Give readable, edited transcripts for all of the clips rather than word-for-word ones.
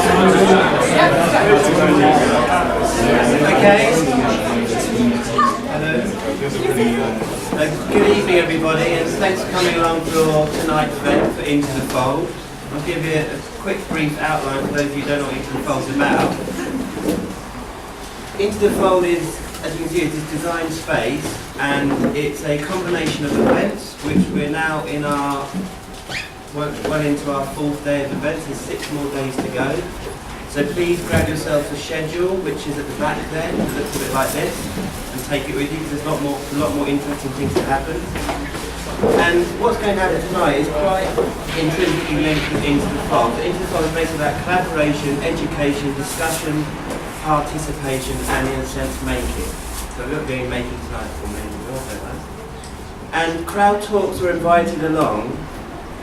Okay. Good evening, everybody, and thanks for coming along for tonight's event for Into the Fold. I'll give you a quick brief outline for those of you who don't know what Into the Fold's about. Into the Fold is, as you can see, it's a design space, and it's a combination of events, which we're now in our well into our 4th day of events. There's 6 more days to go. So please grab yourself a schedule, which is at the back there. It looks a bit like this, and take it with you because there's a lot more interesting things to happen. And what's going to happen tonight is quite intrinsically linked with Into the Fold. So Into the Fold is basically about collaboration, education, discussion, participation, and in a sense making. So we're not doing making tonight for me. We all know that. And crowd talks were invited along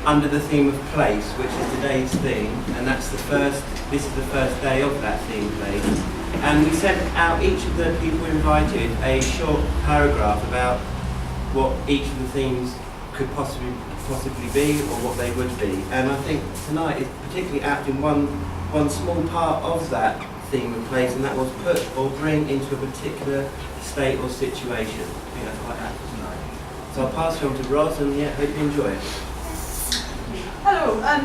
under the theme of place, which is today's theme, and this is the first day of that theme place. And we sent out each of the people invited a short paragraph about what each of the themes could possibly be, or what they would be. And I think tonight is particularly apt in one small part of that theme of place, and that was put or bring into a particular state or situation. I think that's quite apt tonight. So I'll pass you on to Roz, and hope you enjoy it. Hello, I'll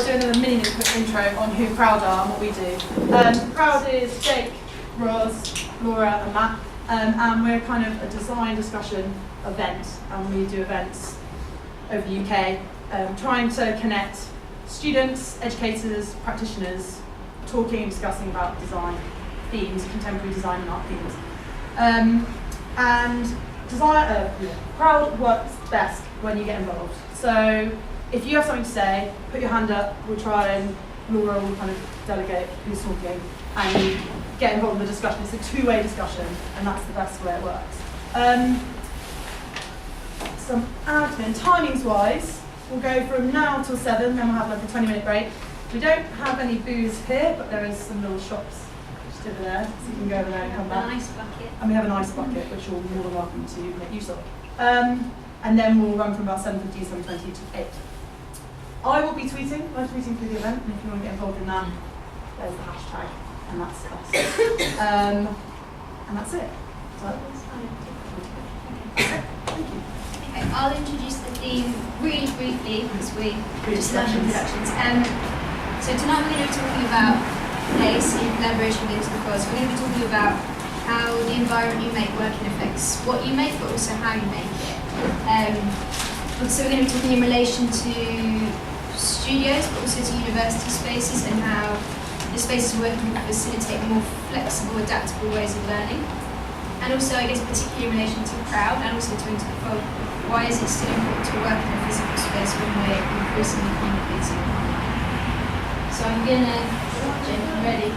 do another mini quick intro on who Crowd are and what we do. Crowd is Jake, Roz, Laura and Matt, and we're kind of a design discussion event, and we do events over the UK, trying to connect students, educators, practitioners, talking and discussing about design themes, contemporary design and art themes. And Crowd works best when you get involved. So if you have something to say, put your hand up, we'll try and Laura will kind of delegate who's talking and you get involved in the discussion. It's a two-way discussion and that's the best way it works. Some admin, timings-wise, we'll go from now till 7, then we'll have like a 20-minute break. We don't have any booze here, but there is some little shops just over there, so you can go over there and come back. An ice bucket. And we have an ice bucket, which you're more than welcome to make use of. And then we'll run from about 7:50, 7:20 to 8. I will be tweeting, live tweeting through the event, and if you want to get involved in that, there's the hashtag, and that's us. And that's it. So, thank you. Okay, I'll introduce the theme really briefly because we just learned introductions. So tonight we're going to be talking about place in collaboration with Into the Fold. So we're going to be talking about how the environment you make working affects what you make, but also how you make it. So we're going to be talking in relation to studios, but also to university spaces and how the spaces working can facilitate more flexible, adaptable ways of learning. And also, I guess, particularly in relation to Crowd and also to Into the Fold, why is it still important to work in a physical space when we're increasingly communicating online? So I'm going to, Jen, you ready?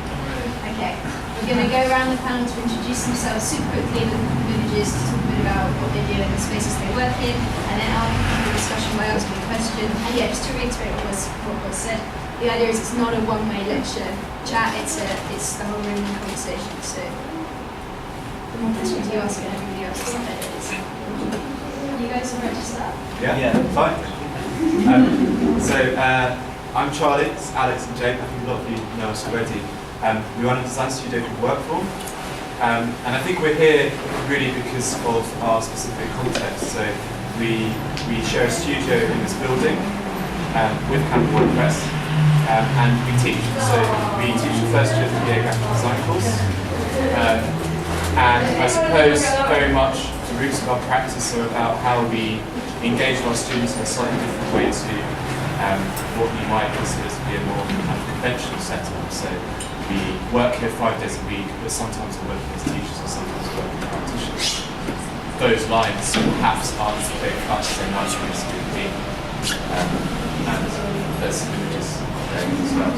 Okay. We're going to go around the panel to introduce themselves super quickly with images to talk a bit about what they do in the spaces they work in, and then I'll have a discussion by asking a question. And yeah, just to reiterate what was said, the idea is it's not a one-way lecture chat, it's the whole room conversation. So the more questions you ask and everybody else is better it is. You guys are ready to start? Yeah, fine. I'm Charlie, it's Alex and Jake. I think a lot of you know us already. We run a design studio called Workform, and I think we're here really because of our specific context. So we share a studio in this building with Camberwell Space, and we teach. So we teach the first year of the BA graphic design course, and I suppose very much the roots of our practice are about how we engage our students in a slightly different way to what you might consider to be a more kind of conventional setup. So we work here 5 days a week, but sometimes we're working as teachers and sometimes we're working as practitioners. Those lines perhaps aren't as clear cut as they might previously be. And there's some images there as well.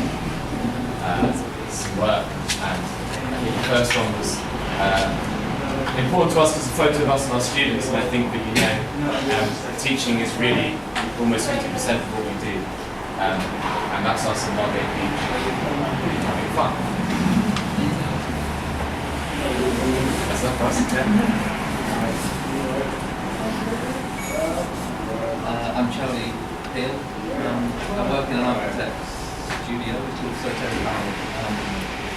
Some work, and I think the first one was important to us because it's a photo of us and our students, and I think that teaching is really almost 50% of what we do, and that's us in Margate Beach having fun. That's that for us, I'm Charlie Peel. I work in an architect's studio, which is also Terry Powell.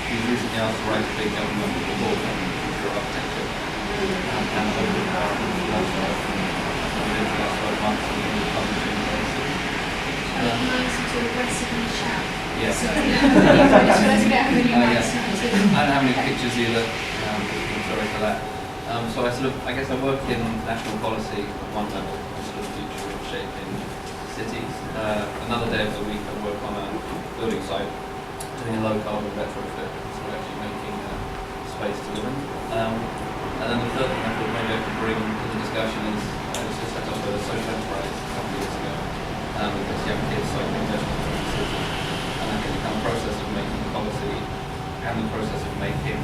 He was recently asked to write a big government report on future architecture and over the last 12 months and publishing places. Nice to aggressively shout. Yes. I just realised we don't have any Yes. mics. I don't have any pictures either. I'm sorry for that. So I guess I work in national policy at one level, sort of future shaping cities. Another day of the week I work on a building site doing a low carbon retrofit, so we're actually making a space to live in. And then the third thing I thought maybe I could bring to the discussion is I was just set up a social enterprise a couple of years ago because young kids like investment in the city. And I think the kind of process of making policy and the process of making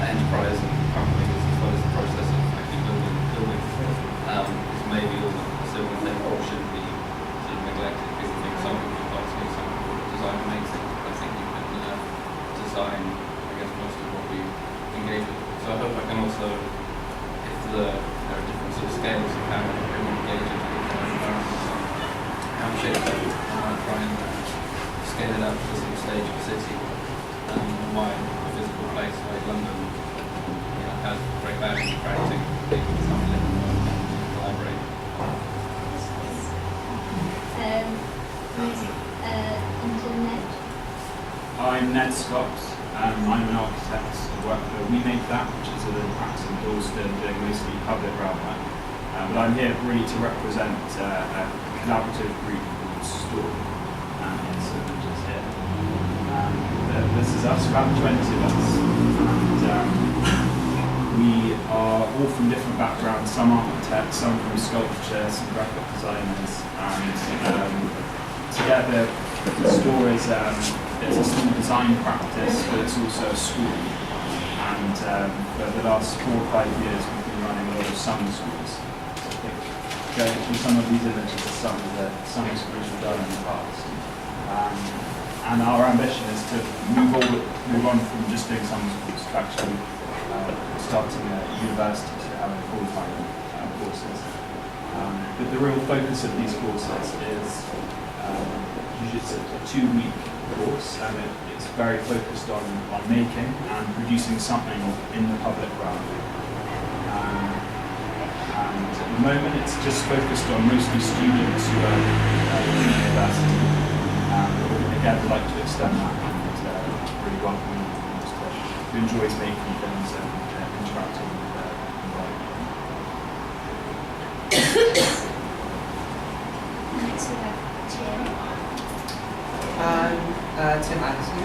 enterprise and companies as well as the process of actually building is maybe all a similar thing or shouldn't be sort of neglected. People think some people do policy, some people design amazing. I think you can design, I guess, most of what we engage with. So I hope I can also, if there are different sort of scales of how we engage with different environments, how we shape it, try and scale it up to the sort of stage of a city, and why a physical place like London has great value in attracting people to come live and collaborate. Internet. I'm Ned Scott. I'm an architect. I work for We Make That, which is a practice in Dalston doing mostly public realm work. But I'm here really to represent a collaborative group called Storm. So we're just here. This is us, about 20 of us. And we are all from different backgrounds, some architects, some from sculpture, some graphic designers. And together, Store is it's a small design practice, but it's also a school. And for the last 4 or 5 years, we've been running a lot of summer schools. So I think going through some of these images are some of the summer schools we've done in the past. And our ambition is to move on from just doing summer schools to actually starting a university to having full-time courses. But the real focus of these courses is usually it's a 2-week course, and it's very focused on making and producing something in the public realm. And at the moment it's just focused on mostly students who are in university. Again, I'd like to extend that and really welcome anyone who enjoys making things and interacting with the environment. Next we have Tim. I'm Tim Addison.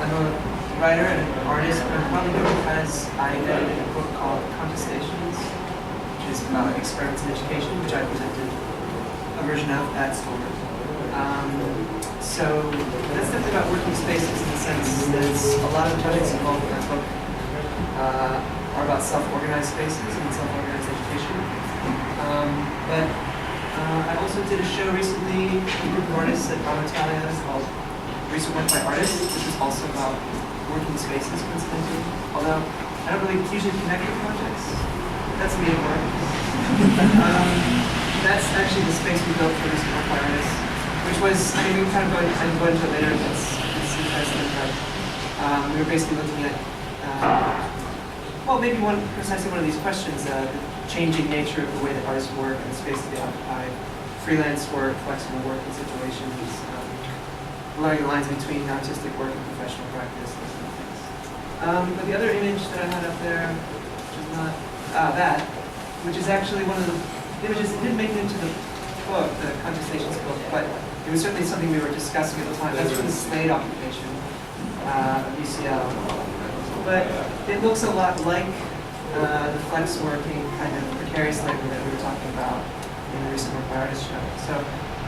I'm a writer and an artist, but I'm probably known because I edited a book called Contestations, which is about experiments in education, which I presented a version of at Storm. So that's definitely about working spaces in the sense that a lot of the projects involved in that book are about self-organized spaces and self-organized education. But I also did a show recently with a group of artists at Italia called Recent Work by Artists, which is also about working spaces, coincidentally. Although I don't really usually connect with projects. That's me at work. That's actually the space we built for Recent Work by Artists, which was, I mean, we can kind of go into it later, but it's interesting. But we were basically looking at, well, maybe precisely one of these questions, the changing nature of the way that artists work and the space that they occupy, freelance work, flexible working situations, blurring the lines between artistic work and professional practice, those kind of things. But the other image that I had up there, which is not that, which is actually one of the images that didn't make it into the book, the Contestations book, but it was certainly something we were discussing at the time. That's from the Slade occupation of UCL. But it looks a lot like the flex working kind of precarious labor that we were talking about in the Recent Work by Artists show. So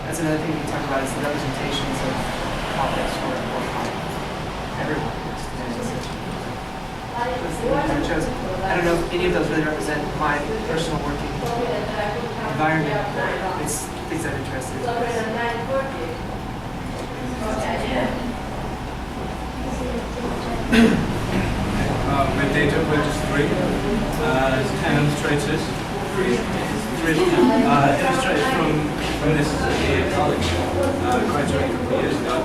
that's another thing we can talk about is the representations of complex work or everyone works today. I don't know if any of those really represent my personal working environment. It's things I'm interested in. My date of birth is 3. 10 illustrators. really illustrated from this year at college. Graduated a couple of years ago.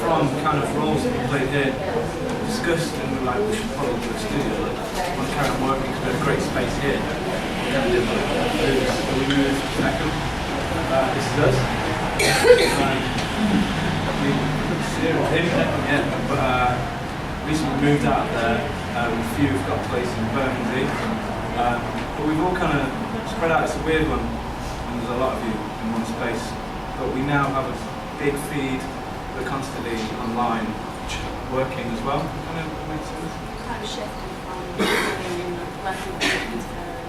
From kind of roles that we played here, discussed and we were like, we should probably do a studio. Like, I want to carry on working because we have a great space here. We kind of did like moves. So we moved second. This is us. But recently moved out there. A few have got a place in Birmingham. But we've all kind of spread out. It's a weird one, and there's a lot of you in one space. But we now have a big feed. We're constantly online working as well. Kind of makes sense. Kind of shifting from living in the working conditions there.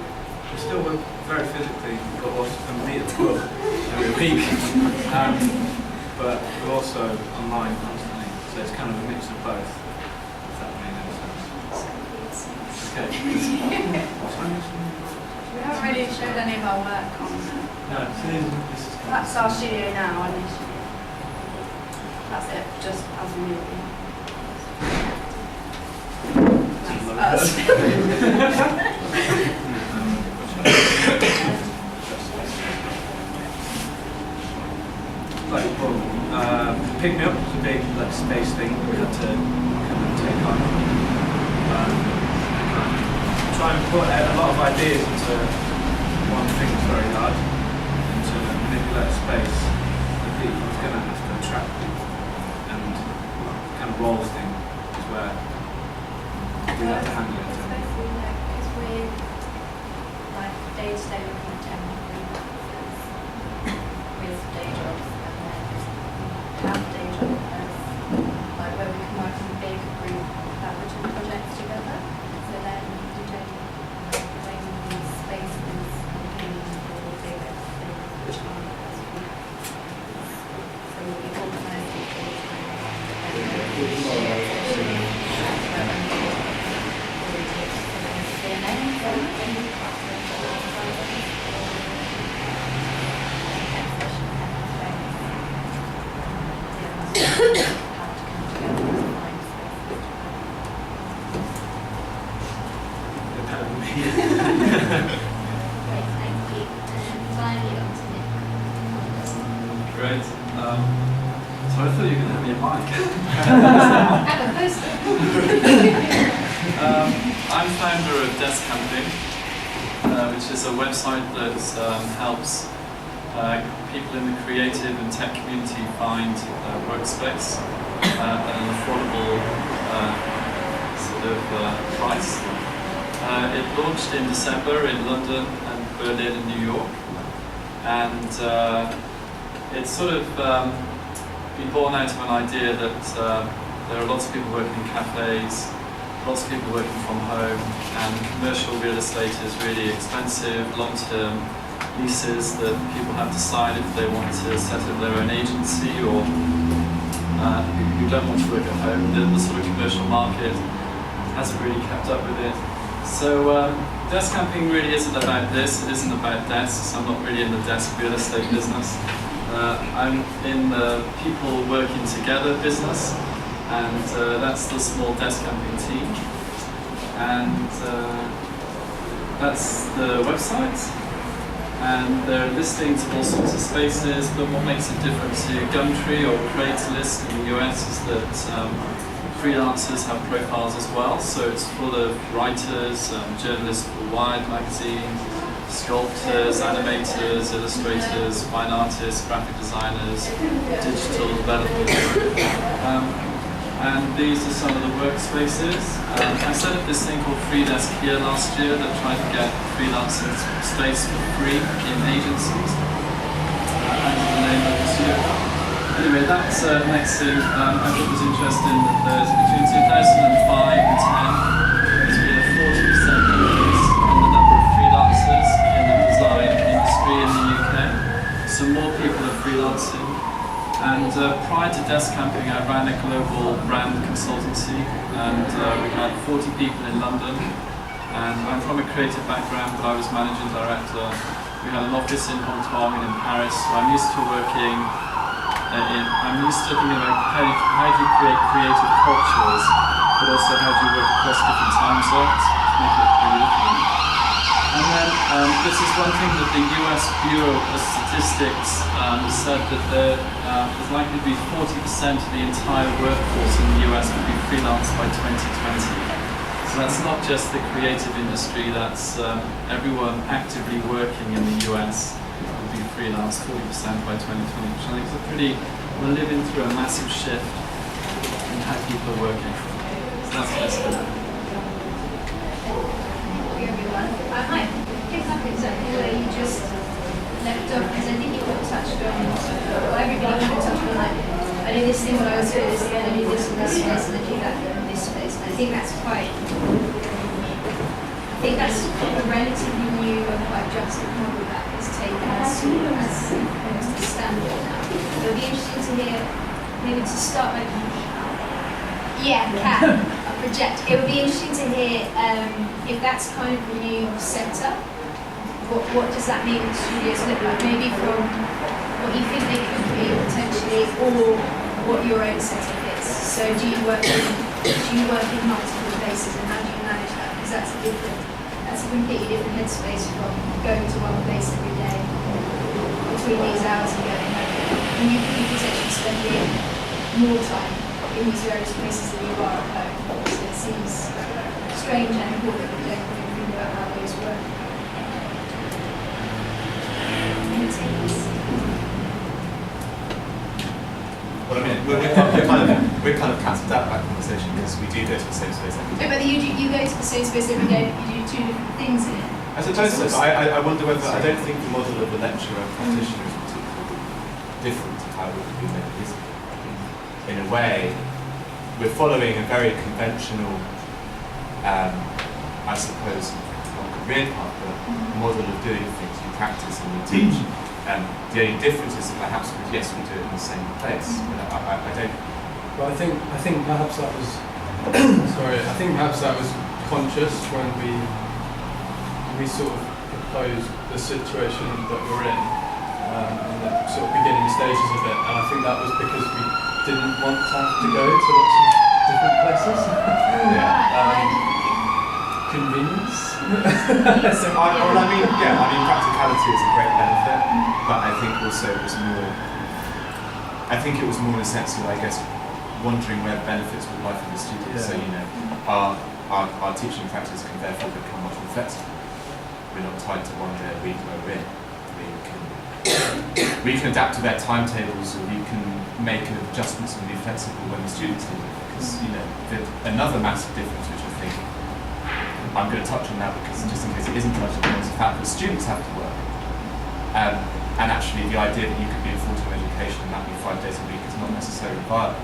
We still work very physically, but also and meet at the pub every week. But we're also online constantly, so it's kind of a mix of both. If that makes any sense. Okay. We haven't really showed any of our work on there. No, so this is kind That's our studio now, initially. That's it, just as a movie. That's us. Pick Me Up was a big space thing that we had to kind of take on. Try and put a lot of ideas into one thing that's very hard, and to manipulate space that people is going to have to attract people, and kind of roles thing is where we have to handle it. Because we're like day-to-day looking at technically with day jobs, and then have day job as like where we can work in a big group collaborative projects together. So then we don't when these spaces looking for bigger things which are as we so we organise Great. So I thought you were going to have me a mic. I'm founder of Desk Camping, which is a website that helps people in the creative and tech community find workspace at an affordable price. It launched in December in London and Berlin and New York, and it's sort of been born out of an idea that there are lots of people working in cafes, lots of people working from home, and commercial real estate is really expensive, long-term leases that people have to sign if they want to set up their own agency or who don't want to work at home. The sort of commercial market hasn't really kept up with it. So desk camping really isn't about this, it isn't about desks. I'm not really in the desk real estate business. I'm in the people working together business, and that's the small desk camping team. And that's the website. And there are listings of all sorts of spaces, but what makes it different to Gumtree or Craigslist in the US is that freelancers have profiles as well, so it's full of writers, journalists for Wired magazine, sculptors, animators, illustrators, fine artists, graphic designers, digital developers. And these are some of the workspaces. I set up this thing called Free Desk here last year that tried to get freelancing space for free in agencies. Under the name of this year. Anyway, that's next thing I thought was interesting, that there's between 2005 and 10, there's been a 40% increase in the number of freelancers in the design industry in the UK. So more people are freelancing. And prior to Desk Camping, I ran a global brand consultancy, and we had 40 people in London. And I'm from a creative background, but I was managing director. We had an office in Hong Kong and in Paris, so I'm used to working I'm used to thinking about how do you create creative cultures, but also how do you work across different time zones to make it really different. And then this is one thing that the US Bureau of Statistics said that there is likely to be 40% of the entire workforce in the US will be freelance by 2020. So that's not just the creative industry, that's everyone actively working in the US will be freelance 40% by 2020, which I think is a pretty, we're living through a massive shift in how people are working. So that's basically it. Everyone. I might pick up exactly where you just left off, because I think you would have touched on, well, everybody would have touched on, like, I do this thing when I was doing this again, I do this in this space, and I do that in this space. And I think that's quite, I think that's a relatively new and quite drastic model that is taken as almost a standard now. So it'd be interesting to hear, maybe to start like, yeah, can. Project. It would be interesting to hear if that's kind of the new setup. What does that mean the studios look like? Maybe from what you think they could be potentially, or what your own setup is. So do you work in multiple places, and how do you manage that? Because that's a completely different headspace from going to one place every day between these hours and going home. And you could be potentially spending more time in these various places than you are at home. So it seems strange and important that we don't really think about how those work. Any takes? Well, I mean, we're kind of cancelled out that conversation because we do go to the same space every day. No, but you go to the same space every day, but you do two different things in it. I suppose so, but I wonder whether, I don't think the model of the lecturer and practitioner is particularly different to how it would be made recently. In a way, we're following a very conventional, I suppose, not career path, but model of doing things. You practice and you teach. The only difference is that perhaps, yes, we do it in the same place. But I don't. Well, I think perhaps that was sorry. I think perhaps that was conscious when we sort of proposed the situation that we're in, in the sort of beginning stages of it, and I think that was because we didn't want to have to go to lots of different places. Convenience. So practicality is a great benefit, but I think also it was more. I think it was more in the sense of, I guess, wondering where benefits would lie for the students. Yeah. So our teaching practice can therefore become much more flexible. We're not tied to one day a week where we're in. We can adapt to their timetables, or we can make adjustments and be flexible when the students need it. Because another massive difference, which I think I'm going to touch on now, because just in case it isn't touched on, is the fact that students have to work. And actually, the idea that you could be in full-time education and that be 5 days a week is not necessarily viable.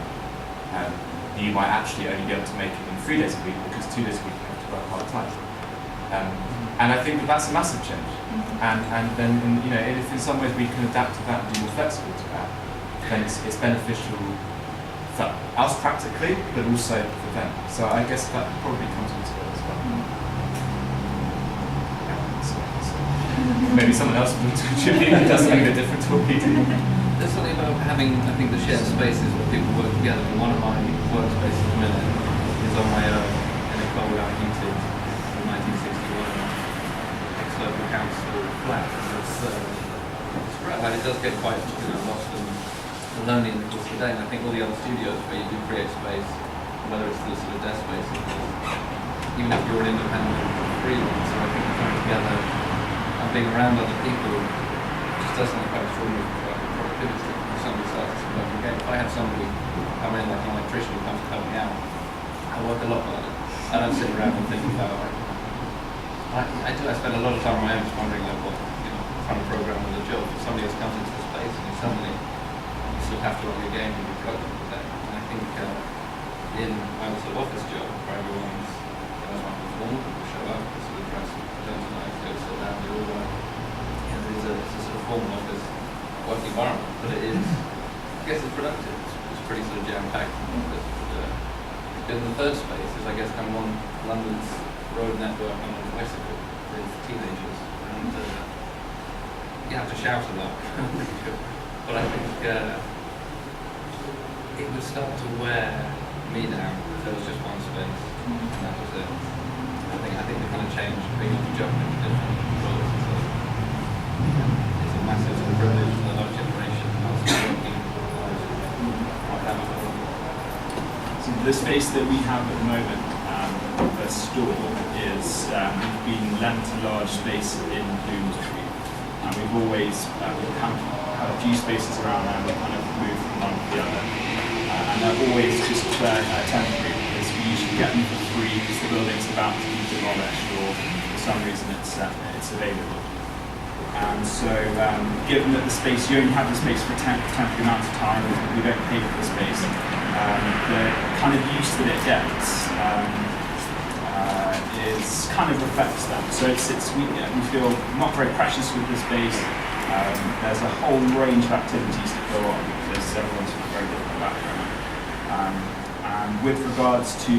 You might actually only be able to make it in 3 days a week, because 2 days a week you have to work part-time. And I think that's a massive change. And then, if in some ways we can adapt to that and be more flexible to that, then it's beneficial for us practically, but also for them. So I guess that probably comes into it as well. Maybe someone else should be does something a bit different to what we do. There's something about having, I think, the shared spaces where people work together. And one of my workspaces at the minute is on my own in a Camberwell heated 1961 ex-local council flat. And it's right, and it does get quite lost and lonely in the course of the day. And I think all the other studios where you do create space, whether it's the sort of desk spaces, even if you're an independent freelancer, I think coming together and being around other people just does something quite extraordinary for productivity. If somebody starts to work again, if I have somebody come in, like an electrician who comes to help me out, I work a lot harder. I don't sit around and think about it. I spend a lot of time on my own just wondering what kind of program with a job. If somebody else comes into the space and you suddenly sort of have to run your game and be productive with that. And I think in my sort of office job where everyone's formal, people show up, they sort of dress tonight, go sit down, they all work. It's a sort of formal office work environment, but it is, I guess it's productive. It's pretty sort of jam-packed. Because the third space is, I guess, kind of on London's road network on a bicycle with teenagers, and you have to shout a lot. But I think it would start to wear me down if there was just one space, and that was it. I think the kind of change, being able to jump into different roles is a massive sort of privilege for a lot of generation. So the space that we have at the moment for store is we've been lent a large space in Bloomsbury, and we've always we've kind of had a few spaces around there. We kind of moved from one to the other, and they're always just temporary because we usually get them for free because the building's about to be demolished or for some reason it's available. And so, given that the space, you only have the space for a temporary amount of time, we don't pay for the space, the kind of use that it gets is kind of reflects that. So we feel not very precious with the space. There's a whole range of activities that go on because everyone's from a very different background. And with regards to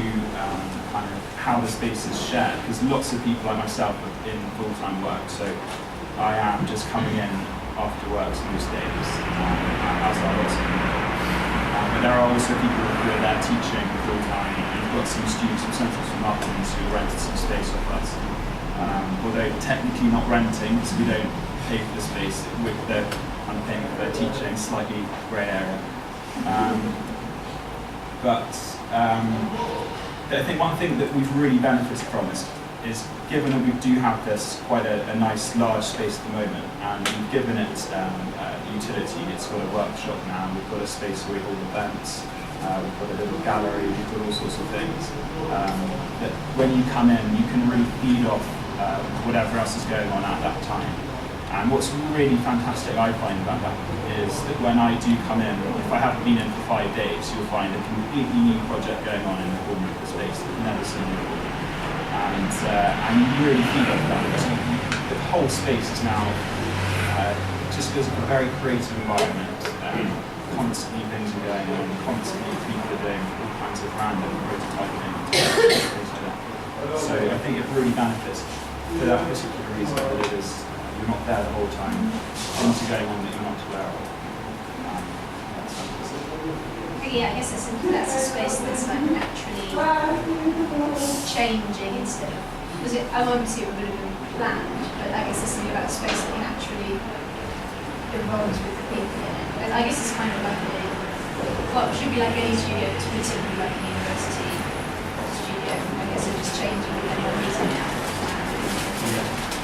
kind of how the space is shared, because lots of people like myself are in full-time work, so I am just coming in after work most days, as are lots of people. But there are also people who are there teaching full-time, and we've got some students from Central St Martin's who rented some space off us. Although technically not renting, because we don't pay for the space, with the kind of payment for their teaching, slightly grey area. But I think one thing that we've really benefited from is given that we do have this quite a nice large space at the moment, and we've given it utility. It's got a workshop now, we've got a space where we hold events, we've got a little gallery, we've got all sorts of things. That when you come in, you can really feed off whatever else is going on at that time. And what's really fantastic, I find, about that is that when I do come in, if I haven't been in for 5 days, you'll find a completely new project going on in the corner of the space that you've never seen before. And you really feed off that. So the whole space is now just feels like a very creative environment. Constantly things are going on, constantly people are doing all kinds of random prototyping, things like that. So I think it really benefits for that particular reason that it is. You're not there the whole time. Things are going on that you're not aware of. Yeah, I guess that's a space that's like naturally changing instead of. Was it? I obviously it would have been planned, but I guess there's something about a space that naturally evolves with the people in it. I guess it's kind of like it should be like any studio. It's particularly like a university studio. I guess it just changes depending on who's in it.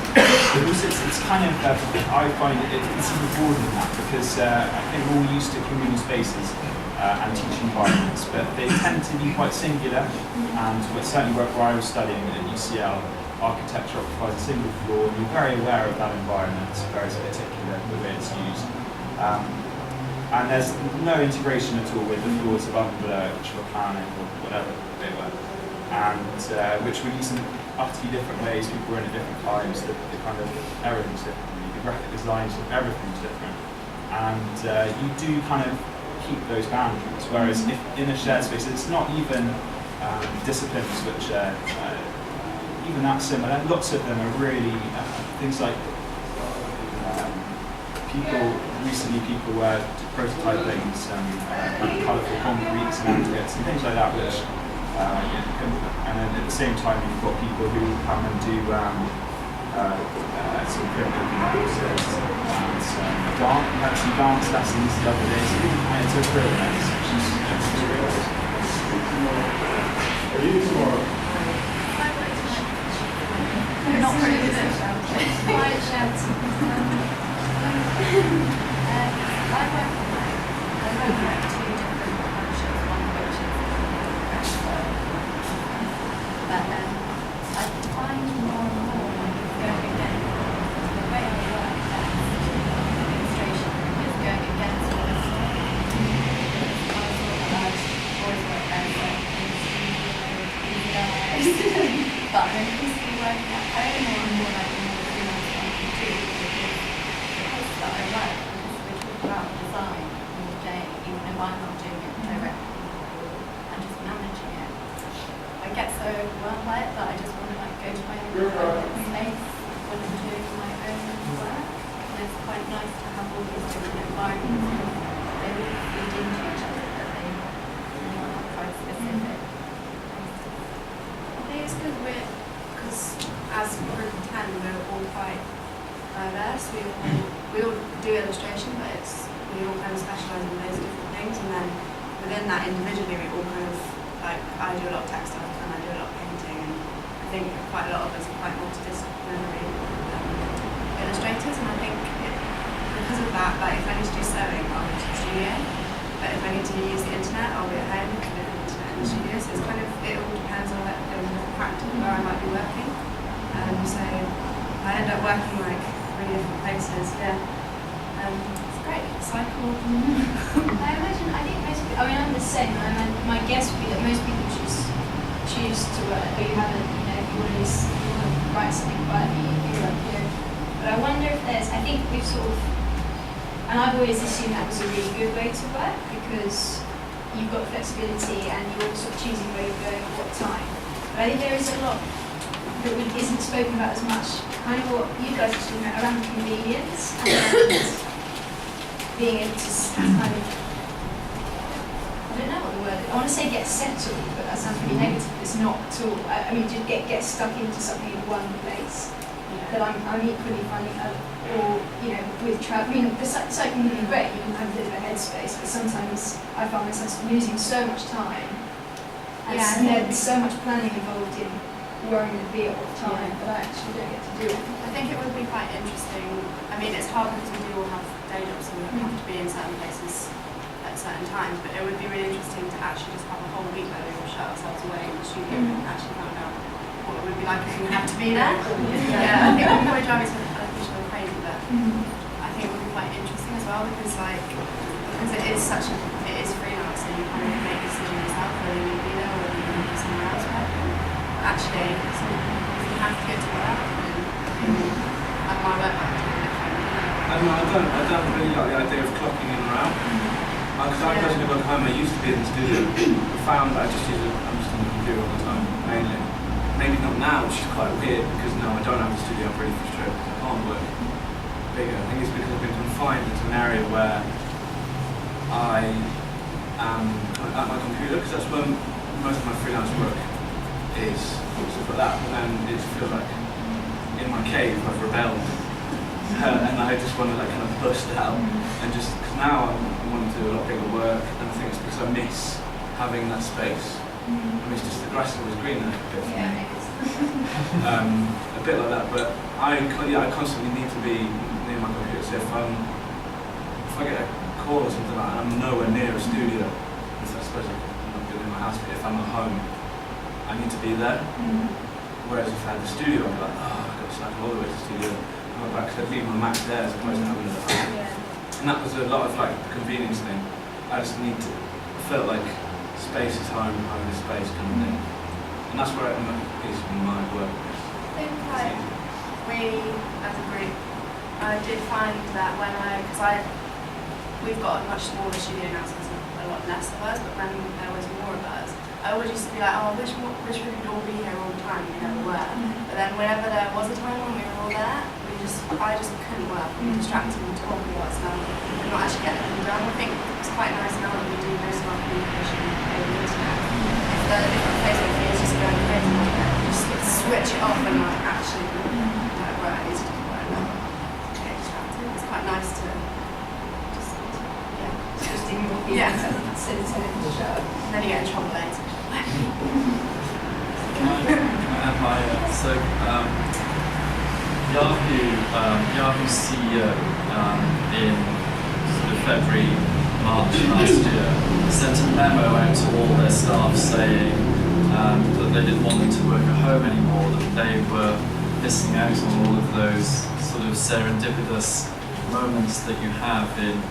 But also it's kind of, I find it's even broader than that because I think we're all used to communal spaces and teaching environments, but they tend to be quite singular, and certainly where I was studying at UCL, architecture occupies a single floor, and you're very aware of that environment, it's very particular the way it's used. And there's no integration at all with the floors above and below, which were planning or whatever they were, and which were used in utterly different ways. People were in at different times, the kind of everything's different, the graphic designs, everything's different, and you do kind of keep those boundaries, whereas if in a shared space, it's not even disciplines which are even that similar. Lots of them are really things like people were prototyping some kind of colourful concretes and aggregates and things like that, which and then at the same time you've got people who come and do some printmaking courses and some dance lessons the other day. So it's a real mess, which is great. Are you tomorrow? Not very good at shouting. Quiet shouting. I work at 2 different functions, one of which is but I find more and more going against the way I work at administration is going against what I thought I'd always worked better but I'm increasingly working at home more and more like more freelance I can do because the posts that I write, because we talk about design all day, even if I'm not doing it directly, I'm just managing it. I get so overwhelmed by it that I just want to like go to my own private space when I'm doing my own work. And it's quite nice to have all these different environments and they all feed into each other, but they all are quite specific. I think it's because as a group of 10, we're all quite diverse. We all do illustration, but we all kind of specialise in those different things, and then within that individually, we all kind of, like, I do a lot of textile and I do a lot of painting, and I think quite a lot of us are quite multidisciplinary illustrators, and I think because of that, like, if I need to do sewing, I'll go to the studio, but if I need to use the internet, I'll be at home and do the internet in the studio, so it's kind of, it all depends on like, the practice where I might be working, so I end up working like really different places, it's great, cycle. I imagine, I think most people, I mean, I'm the same. My guess would be that most people choose to work, or you haven't, you know, if you want to write something quietly, you work here. But I wonder if I think we've sort of, and I've always assumed that was a really good way to work, because you've got flexibility and you're sort of choosing where you're going at what time. But I think there is a lot that isn't spoken about as much, kind of what you guys are talking about around convenience and being able to kind of, I don't know what the word is, I want to say get settled, but that sounds really negative. It's not at all. I mean, just get stuck into something in one place that I'm equally finding, or, you know, with travel. I mean, the cycling would be great, you can have a bit of a headspace, but sometimes I find myself losing so much time, and there's so much planning involved in worrying to be at what time, but I actually don't get to do it. I think it would be quite interesting. I mean, it's hard because we do all have day jobs and we have to be in certain places at certain times, but it would be really interesting to actually just have a whole week where we all shut ourselves away in the studio and actually find out what it would be like if we had to be there. I think it would probably drive me to crazy, but I think it would be quite interesting as well, because it is freelance, and you kind of make a decision yourself whether you be there or whether you want to be somewhere else working. Actually, if you have to go to work, and my work I don't really like the idea of clocking in and out. Because I personally work home, I used to be in the studio. I found that I'm just on the computer all the time, mainly. Maybe not now, which is quite weird, because now I don't have the studio, I'm pretty frustrated because I can't work bigger. I think it's because I've been confined into an area where I am at my computer, because that's where most of my freelance work is, stuff like that. And then it feels like in my cave I've rebelled. And I just want to like kind of bust out, and just because now I want to do a lot bigger work, and I think it's because I miss having that space. I miss just the grass is always greener a bit for me. A bit like that, but I constantly need to be near my computer. So if I get a call or something like that, and I'm nowhere near a studio, I suppose I'm not doing it in my house, but if I'm at home, I need to be there. Whereas if I had the studio, I'd be like, oh, I've got to cycle all the way to the studio. Because I'd leave my Mac there as opposed to having it at home. And that was a lot of like the convenience thing. I felt like space is home, home is space kind of thing. And that's where is my work. I think like we as a group, I did find that we've got a much smaller studio now, so there's a lot less of us, but when there was more of us, I always used to be like, oh, I wish we could all be here all the time, we never were. But then whenever there was a time when we were all there, I just couldn't work, we were distracted and talking about stuff and not actually getting them done. I think it's quite nice now that we do most of our communication over the internet. If the Facebook feed is just going crazy, just switch it off and like actually like, right, I need to do work now. Get distracted. It's quite nice to just ignore people and sit in the show. And then you get in trouble later. Can I add my Yahoo's CEO in sort of February, March last year sent a memo out to all their staff saying that they didn't want them to work at home anymore, that they were missing out on all of those sort of serendipitous moments that you have in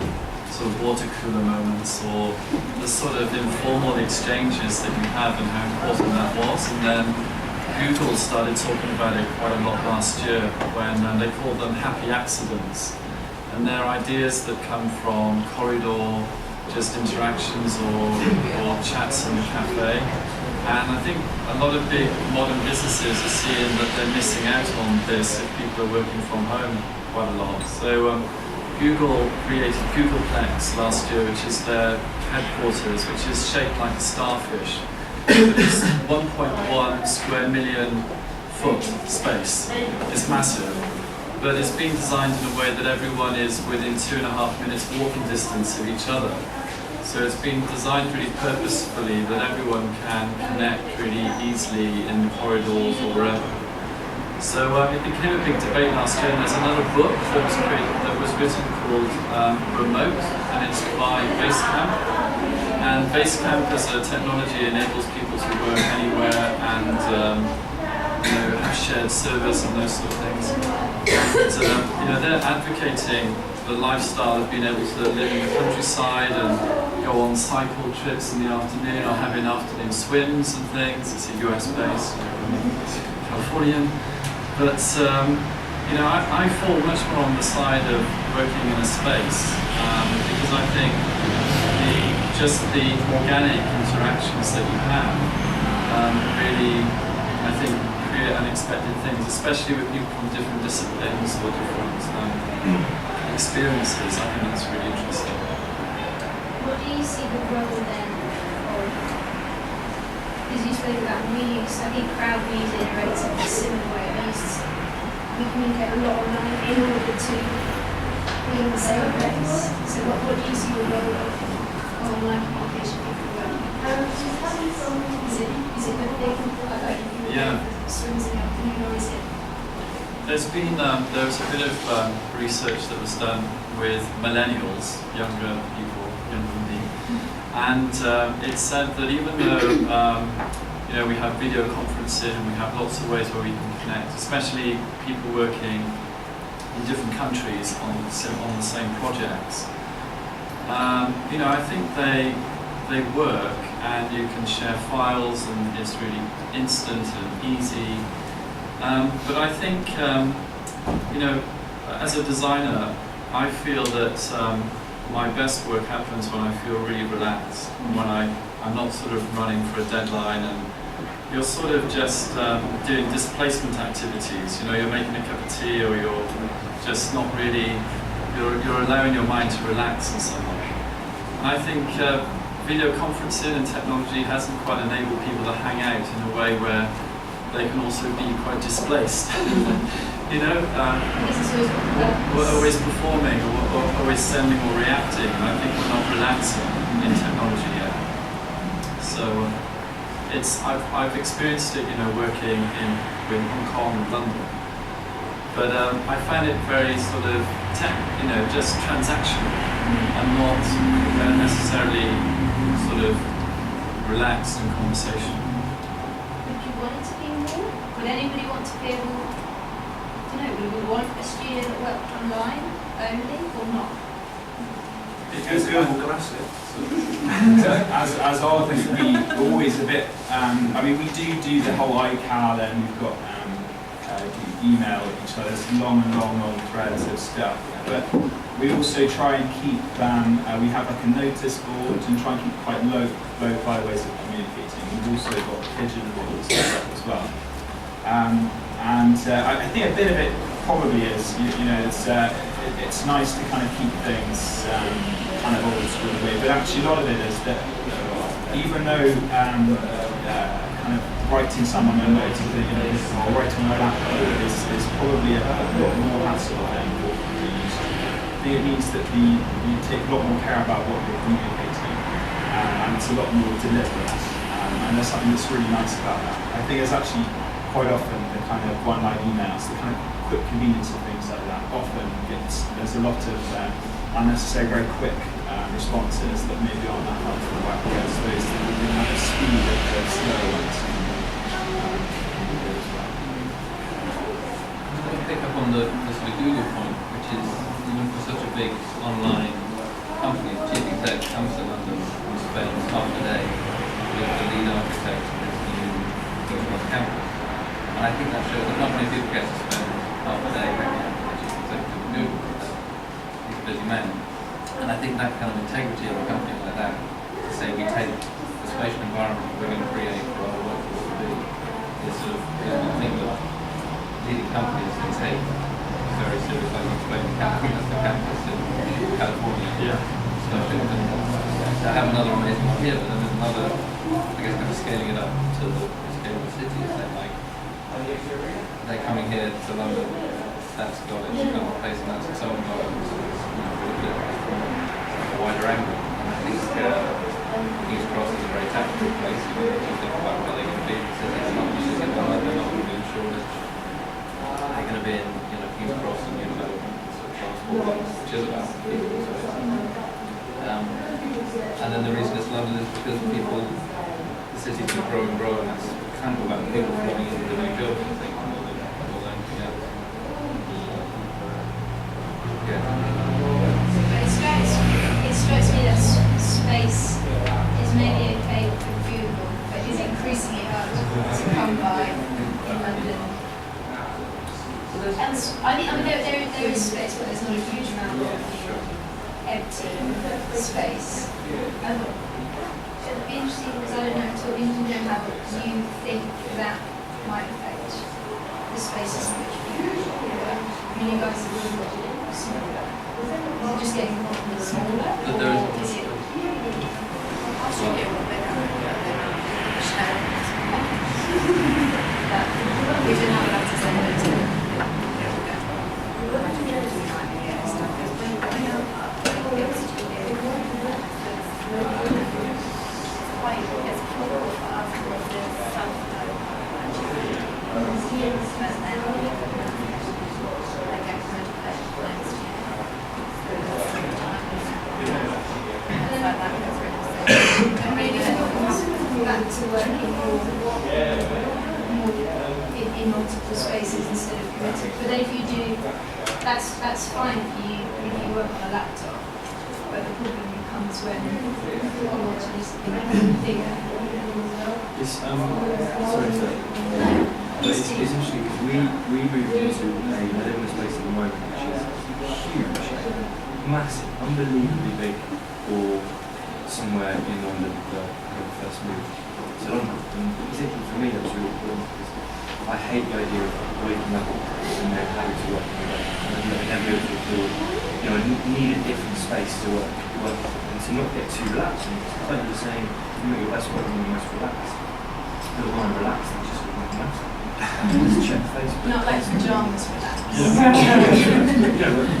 sort of water cooler moments, or the sort of informal exchanges that you have, and how important that was. And then Google started talking about it quite a lot last year when they called them happy accidents. And they're ideas that come from corridor, just interactions or chats in the cafe. And I think a lot of big modern businesses are seeing that they're missing out on this if people are working from home quite a lot. So Google created Googleplex last year, which is their headquarters, which is shaped like a starfish. It's 1.1 square million foot space. It's massive. But it's been designed in a way that everyone is within 2.5 minutes walking distance of each other. So it's been designed really purposefully that everyone can connect really easily in the corridors or wherever. So it became a big debate last year, and there's another book that was written called Remote, and it's by Basecamp. And Basecamp as a technology enables people to work anywhere and have shared service and those sort of things. And they're advocating the lifestyle of being able to live in the countryside and go on cycle trips in the afternoon or having afternoon swims and things. It's a US base, Californian. But I fall much more on the side of working in a space because I think the organic interactions that you have really, I think, create unexpected things, especially with people from different disciplines or different experiences. I think that's really interesting. What do you see the role then of, as you spoke about reuse, I think crowd reuse in a relatively similar way. We communicate a lot online in order to be in the same place. So what do you see the role of online communication people working? Is it that they can swims in the afternoon, or is it? There was a bit of research that was done with millennials, younger people, younger than me, and it said that even though we have video conferencing and we have lots of ways where we can connect, especially people working in different countries on the same projects. I think they work and you can share files and it's really instant and easy. But I think, as a designer, I feel that my best work happens when I feel really relaxed, when I'm not sort of running for a deadline and you're sort of just doing displacement activities. You're making a cup of tea or you're just not really, you're allowing your mind to relax in some way. And I think video conferencing and technology hasn't quite enabled people to hang out in a way where they can also be quite displaced. We're always performing or always sending or reacting, and I think we're not relaxing in technology yet. So I've experienced it, working in Hong Kong and London. But I find it very sort of just transactional and not necessarily sort of relaxed in conversation. Would you want it to be more? Would anybody want to be able, would we want a studio that worked online only or not? As artists, we're always a bit. We do the whole iCal, and we've got email each other. There's long threads of stuff. But we also try and keep. We have like a notice board and try and keep quite low ways of communicating. We've also got pigeonholes as well. I think a bit of it probably is, it's nice to kind of keep things kind of old school way, but actually a lot of it is that even though kind of writing someone a note or writing on a laptop is probably a lot more hassle than what we used to. I think it means that you take a lot more care about what you're communicating, and it's a lot more deliberate, and there's something that's really nice about that. I think it's actually quite often the kind of one-line emails, the kind of quick convenience of things like that, often there's a lot of unnecessary, very quick responses that maybe aren't that helpful against those that the kind of speed of the slow ones can be good as well. I can pick up on the sort of Google point, which is, for such a big online company, the chief exec comes to London and spends half a day with the lead architect of this new campus. And I think that shows that not many people get to spend half a day hanging out with the chief executive of Google. He's a busy man. And I think that kind of integrity of a company like that, to say we take the spatial environment we're going to create for our workforce to be, is sort of a thing that leading companies can take very seriously. Like explaining that's the campus in California. Yeah. So I have another amazing one here, but then there's another, I guess, kind of scaling it up to the scale of the city. Is that like they're coming here to London, that's got its kind of place, and that's its own vibe. So it's, we look at it from a wider angle. And I think King's Cross is a very tactical place. If you think about where they're going to be, it's not just in London, they're not going to be in Shoreditch. They're going to be in, King's Cross and sort of transport, which is about people. So and then the reason it's London is because the city's been growing, and that's kind of about people flowing into the new jobs, I think, more than anything else. Yeah. It strikes me that space is maybe okay for Google, but is increasingly hard to come by in London. And I mean, there is space, but there's not a huge amount of empty space. It'd be interesting because I don't know at all, you know how you think that might affect the spaces in which people work. I mean, you guys are really smaller. Is it just getting more smaller? But there Or is is it? I'll show you what they're going to share. We didn't have enough to send it to them. Back to working more in multiple spaces instead of committed. But then if you do, that's fine if you work on a laptop. But the problem becomes when you want to just bigger. It's, sorry to but it's interesting because we moved into a living space at the moment which is huge, massive, unbelievably big for somewhere in London that I first moved to London. And particularly for me that was really important because I hate the idea of waking up and then having to work in the day. And I never be able to afford, I need a different space to work and to not get too relaxed. And like you were saying, you make your best work when you're most relaxed. But when I'm relaxed, I'm just really relaxed. Just check Facebook. Not like pajamas for that.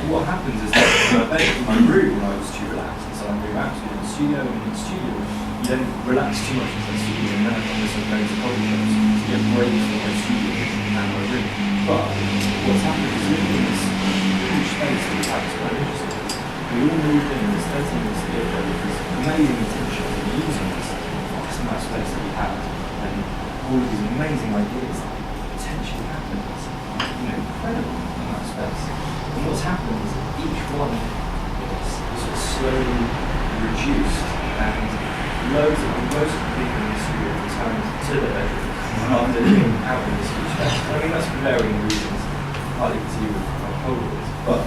What happens is that I bed in my room when I was too relaxed, and so I move out to the studio, and in the studio, you don't relax too much in the studio, and then I find myself going to coffee shops to get breaks from my studio and my room. But what's happened is living in this huge space that we have is quite interesting. We all moved in this 13 years ago with this amazing intention of using this vast amount of space that we have, and all of these amazing ideas that potentially happen. It's incredible amount of space. And what's happened is that each one is sort of slowly reduced, and most of the people in the studio returned to their bedroom after living out in this huge space. I mean, that's for varying reasons, partly to do with how cold it is, but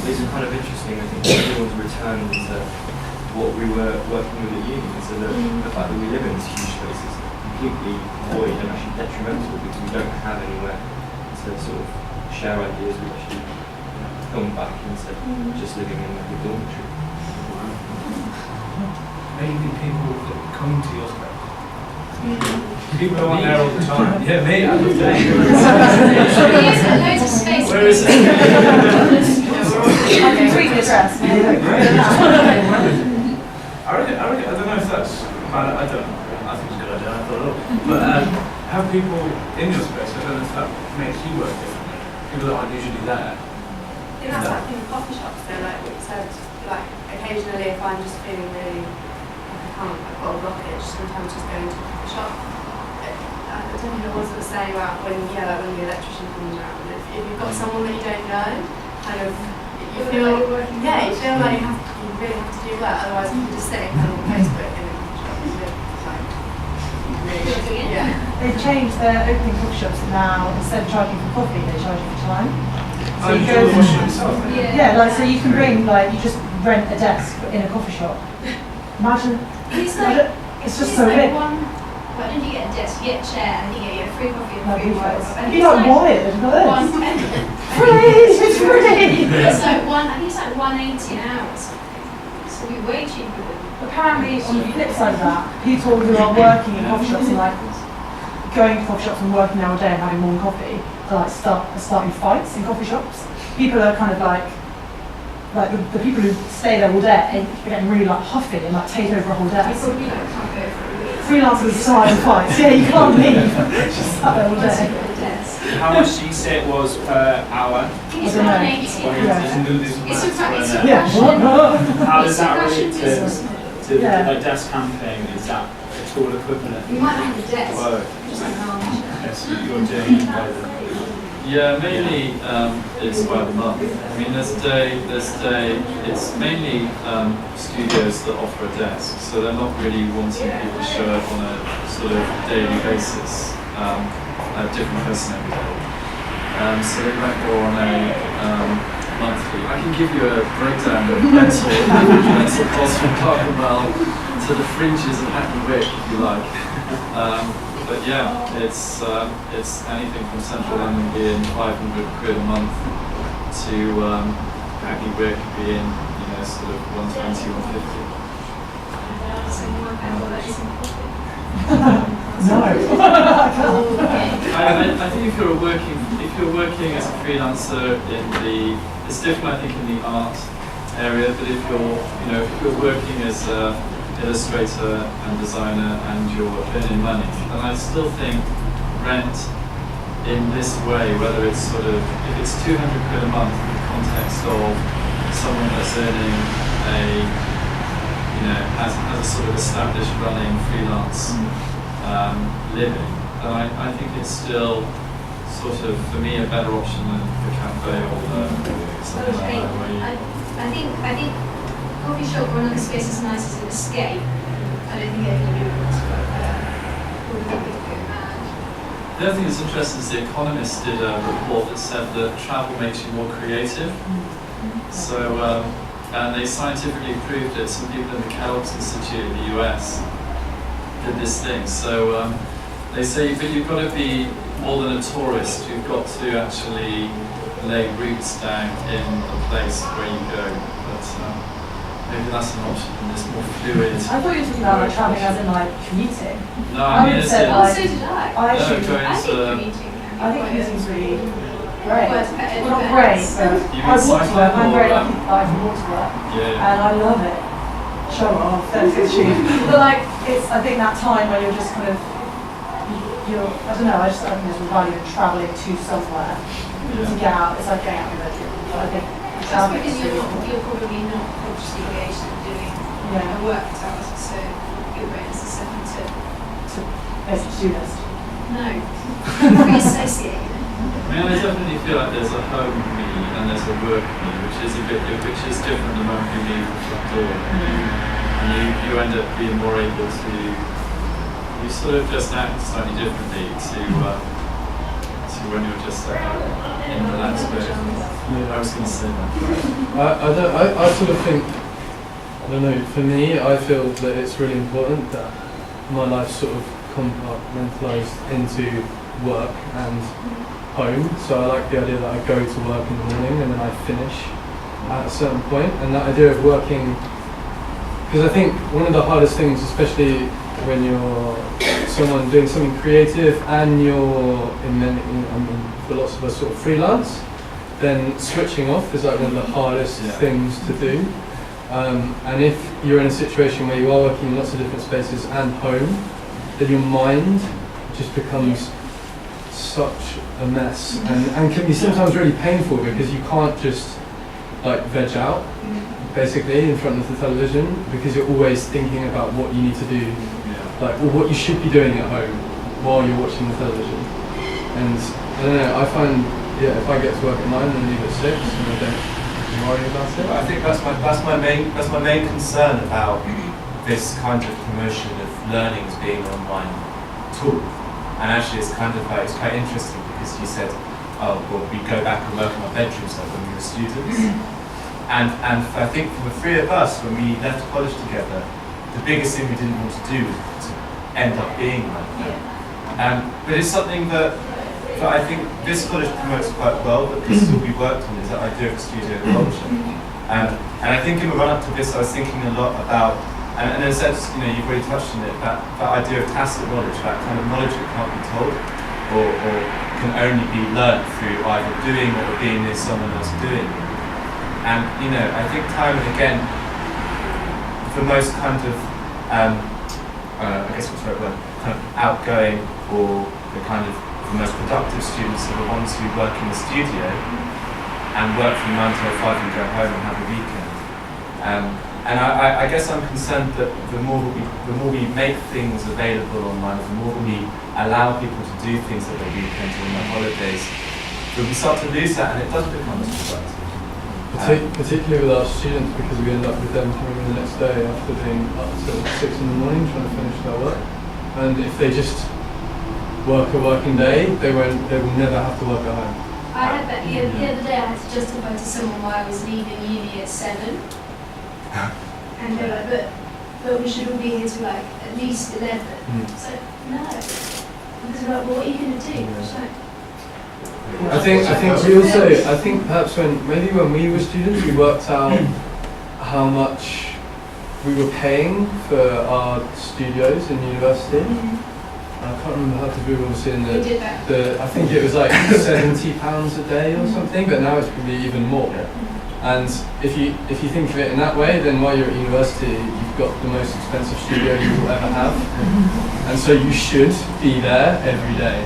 it's kind of interesting. I think everyone's returned to what we were working with at uni, and so the fact that we live in this huge space is completely void and actually detrimental because we don't have anywhere to sort of share ideas. We actually gone back into just living in like a dormitory. Maybe people that come to your space. People who aren't there all the time. Yeah, me, I would say. Loads of space. Where is it? I can tweet the address. I don't know if that's bad. I don't know. I think it's a good idea. I thought it up. But have people in your space, I don't know if that makes you work differently. People that aren't usually there. I think that's happening in coffee shops though, like what you said, like occasionally if I'm just feeling really, I've got a blockage, sometimes just going to a coffee shop. I don't know what I was saying about when the electrician comes around. If you've got someone that you don't know, kind of, you feel like you really have to do that, otherwise you can just sit and on Facebook in a coffee shop and live like, really, yeah. They've changed their opening coffee shops now. Instead of charging for coffee, they charge you for time. So you go, so you can bring, you just rent a desk in a coffee shop. Imagine, it's just so big. Why don't you get a desk, you get a chair, and you get free coffee and free water. You're like wired, look at this. Free, it's free! It's like I think it's like $1.80 an hour. So it'll be way cheaper than. Apparently, on the flip side of that, people who are working in coffee shops are like, going to coffee shops and working there all day and having warm coffee are like starting fights in coffee shops. People are kind of like the people who stay there all day are getting really like huffy and like take over a whole desk. People can't go for a week. Freelancers start in fights. Yeah, you can't leave. Just sat there all day. How much did you say it was per hour? I think it's around 80. It's It's a Yeah. How does that relate to Yeah. like desk camping? Is that at all equivalent? You might have a desk, Well, just like an armchair. yes, you're doing it by the Yeah, mainly it's by the month. I mean, there's a day, it's mainly studios that offer a desk, so they're not really wanting people to show up on a sort of daily basis, a different person every day. So they might go on a monthly. I can give you a breakdown of rental costs from Camberwell to the fringes of Hackney Wick, if you like. But yeah, it's anything from central London being 500 quid a month to Hackney Wick being, sort of 120, 150. So you might have all that is in profit. No. I think if you're working as a freelancer it's different I think in the art area, but if you're working as a illustrator and designer and you're earning money, then I still think rent in this way, whether it's sort of, if it's 200 quid a month in the context of someone that's earning has a sort of established running freelance living, then I think it's still sort of, for me, a better option than the cafe or something like that. Where you, I think coffee shop or another space is nice as an escape. I don't think anybody would want to work there. Or would think it'd go mad. The other thing that's interesting is The Economist did a report that said that travel makes you more creative. So, and they scientifically proved it. Some people in the Kellogg's Institute in the US did this thing. So they say, but you've got to be more than a tourist. You've got to actually lay roots down in the place where you go. But maybe that's an option, and it's more fluid. I thought you were talking about like travelling as in like commuting. No, I mean, it's said, Oh, like, so did I. I No, think going to, commuting's really great. Well, Well, not great, but You I mean walk to work. I'm cycling very or, lucky that I can walk to work, yeah. and I love it. Show off, that's it's cheap. But like, I think that time where you're just kind of, I don't know. I think there's a value in travelling to somewhere to get out. It's like getting out of your bedroom. But I think That's travelling because is really you're probably not consciously engaged in doing a work task, so your brain is second to basically do this. no, reassociate. I mean, I definitely feel like there's a home me and there's a work me, which is different the moment you leave the front door. And you end up being more able to, you sort of just act slightly differently to when you're just in a relaxed mode. I was going to say that. I sort of think, I don't know, for me, I feel that it's really important that my life sort of compartmentalised into work and home. So I like the idea that I go to work in the morning and then I finish at a certain point. And that idea of working, because I think one of the hardest things, especially when you're someone doing something creative and you're for lots of us sort of freelance, then switching off is like one of the hardest things to do. And if you're in a situation where you are working in lots of different spaces and home, then your mind just becomes such a mess and can be sometimes really painful because you can't just like veg out basically in front of the television because you're always thinking about what you need to do, like or what you should be doing at home while you're watching the television. And I don't know, I find if I get to work at 9 and leave at 6 and I don't worry about it. I think that's my main concern about this kind of promotion of learning as being an online tool. And actually it's kind of like, it's quite interesting because you said, oh well, we go back and work in our bedrooms like when we were students. And I think for the three of us, when we left college together, the biggest thing we didn't want to do was to end up being like that. But it's something that I think this college promotes quite well, but this will be worked on, is that idea of studio culture. And I think in the run-up to this, I was thinking a lot about And in a sense, you've really touched on it, that idea of tacit knowledge, that kind of knowledge that can't be told, or can only be learnt through either doing or being near someone else doing. And I think time and again, the most kind of, I guess what's the right word, kind of outgoing, or the most productive students are the ones who work in the studio and work from 9 till 5 and go home and have a weekend. And I guess I'm concerned that the more we make things available online, the more we allow people to do things at their weekends or on their holidays, we start to lose that, and it does become as productive. Particularly with our students, because we end up with them coming in the next day after being up till 6 in the morning trying to finish their work. And if they just work a working day, they will never have to work at home. I had that the other day. I had to justify to someone why I was leaving uni at 7, and they were like, "But we should all be here till like at least 11." So no, because we're like, well, what are you going to do? It's like, I think perhaps when we were students, we worked out how much we were paying for our studios in university. I can't remember how to do obviously in I think it was like £70 a day or something, but now it's probably even more. And if you think of it in that way, then while you're at university, you've got the most expensive studio you will ever have, and so you should be there every day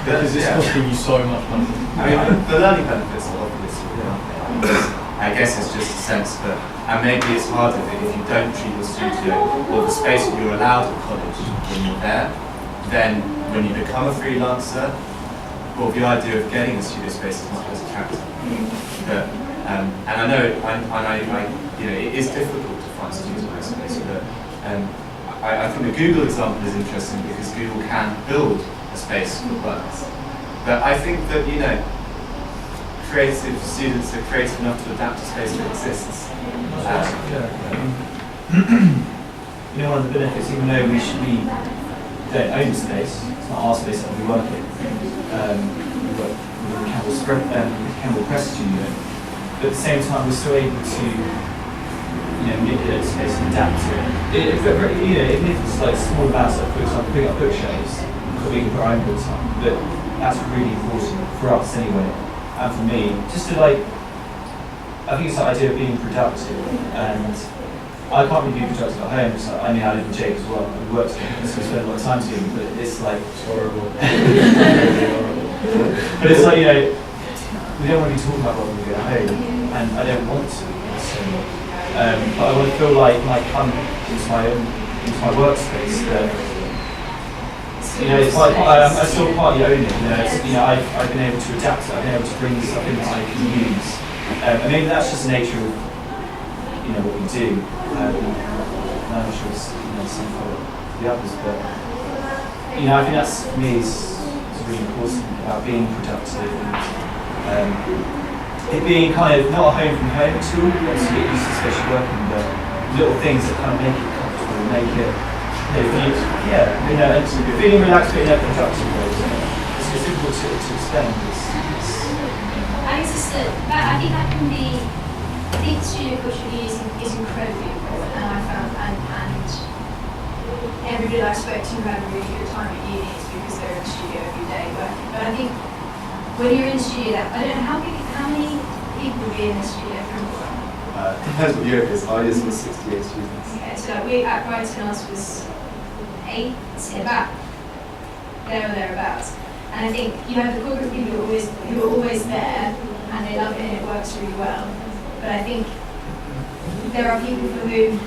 because it's costing you so much money. I mean, the learning benefits are obviously I guess it's just a sense that, and maybe it's harder if you don't treat your studio or the space that you're allowed at college when you're there. Then when you become a freelancer, well, the idea of getting a studio space is much less attractive. But, and I know, it is difficult to find studio space, but I think the Google example is interesting because Google can build a space that works. But I think that, creative students are creative enough to adapt to space that exists. One of the benefits, even though we don't own space, it's not our space that we work in. We work with Camberwell Press Studio, but at the same time we're still able to manipulate space and adapt to it. Even if it's like small amounts, like for example picking up bookshelves, so we can put our own books on, but that's really important for us anyway, and for me, just to I think it's the idea of being productive, and I can't really be productive at home. So, I live with Jake as well. We work together, so we spend a lot of time together. But it's like horrible. But it's like we don't want to be talking about what we do at home, and I don't want to. So, but I want to feel like when I come into my workspace that it's like I still partly own it. I've been able to adapt to it. I've been able to bring stuff in that I can use, and maybe that's just the nature of what we do. I'm not sure it's the same for the others, but I think that's for me is really important about being productive and it being kind of not a home from home at all. Once you get used to special working, but little things that kind of make it comfortable, make it feeling relaxed, but in a productive way. It's difficult to explain this. I think that can be. I think studio culture is incredibly important, and I found and everybody that I spoke to who had a really good time at uni is because they're in the studio every day working. But I think when you're in the studio, I don't know how many people will be in the studio from Depends what year it is. Ours was 68 students. Okay, so we at Brighton ours was 8, about there or thereabouts. And I think you have the core group of people who are always there and they love it and it works really well. But I think there are people for whom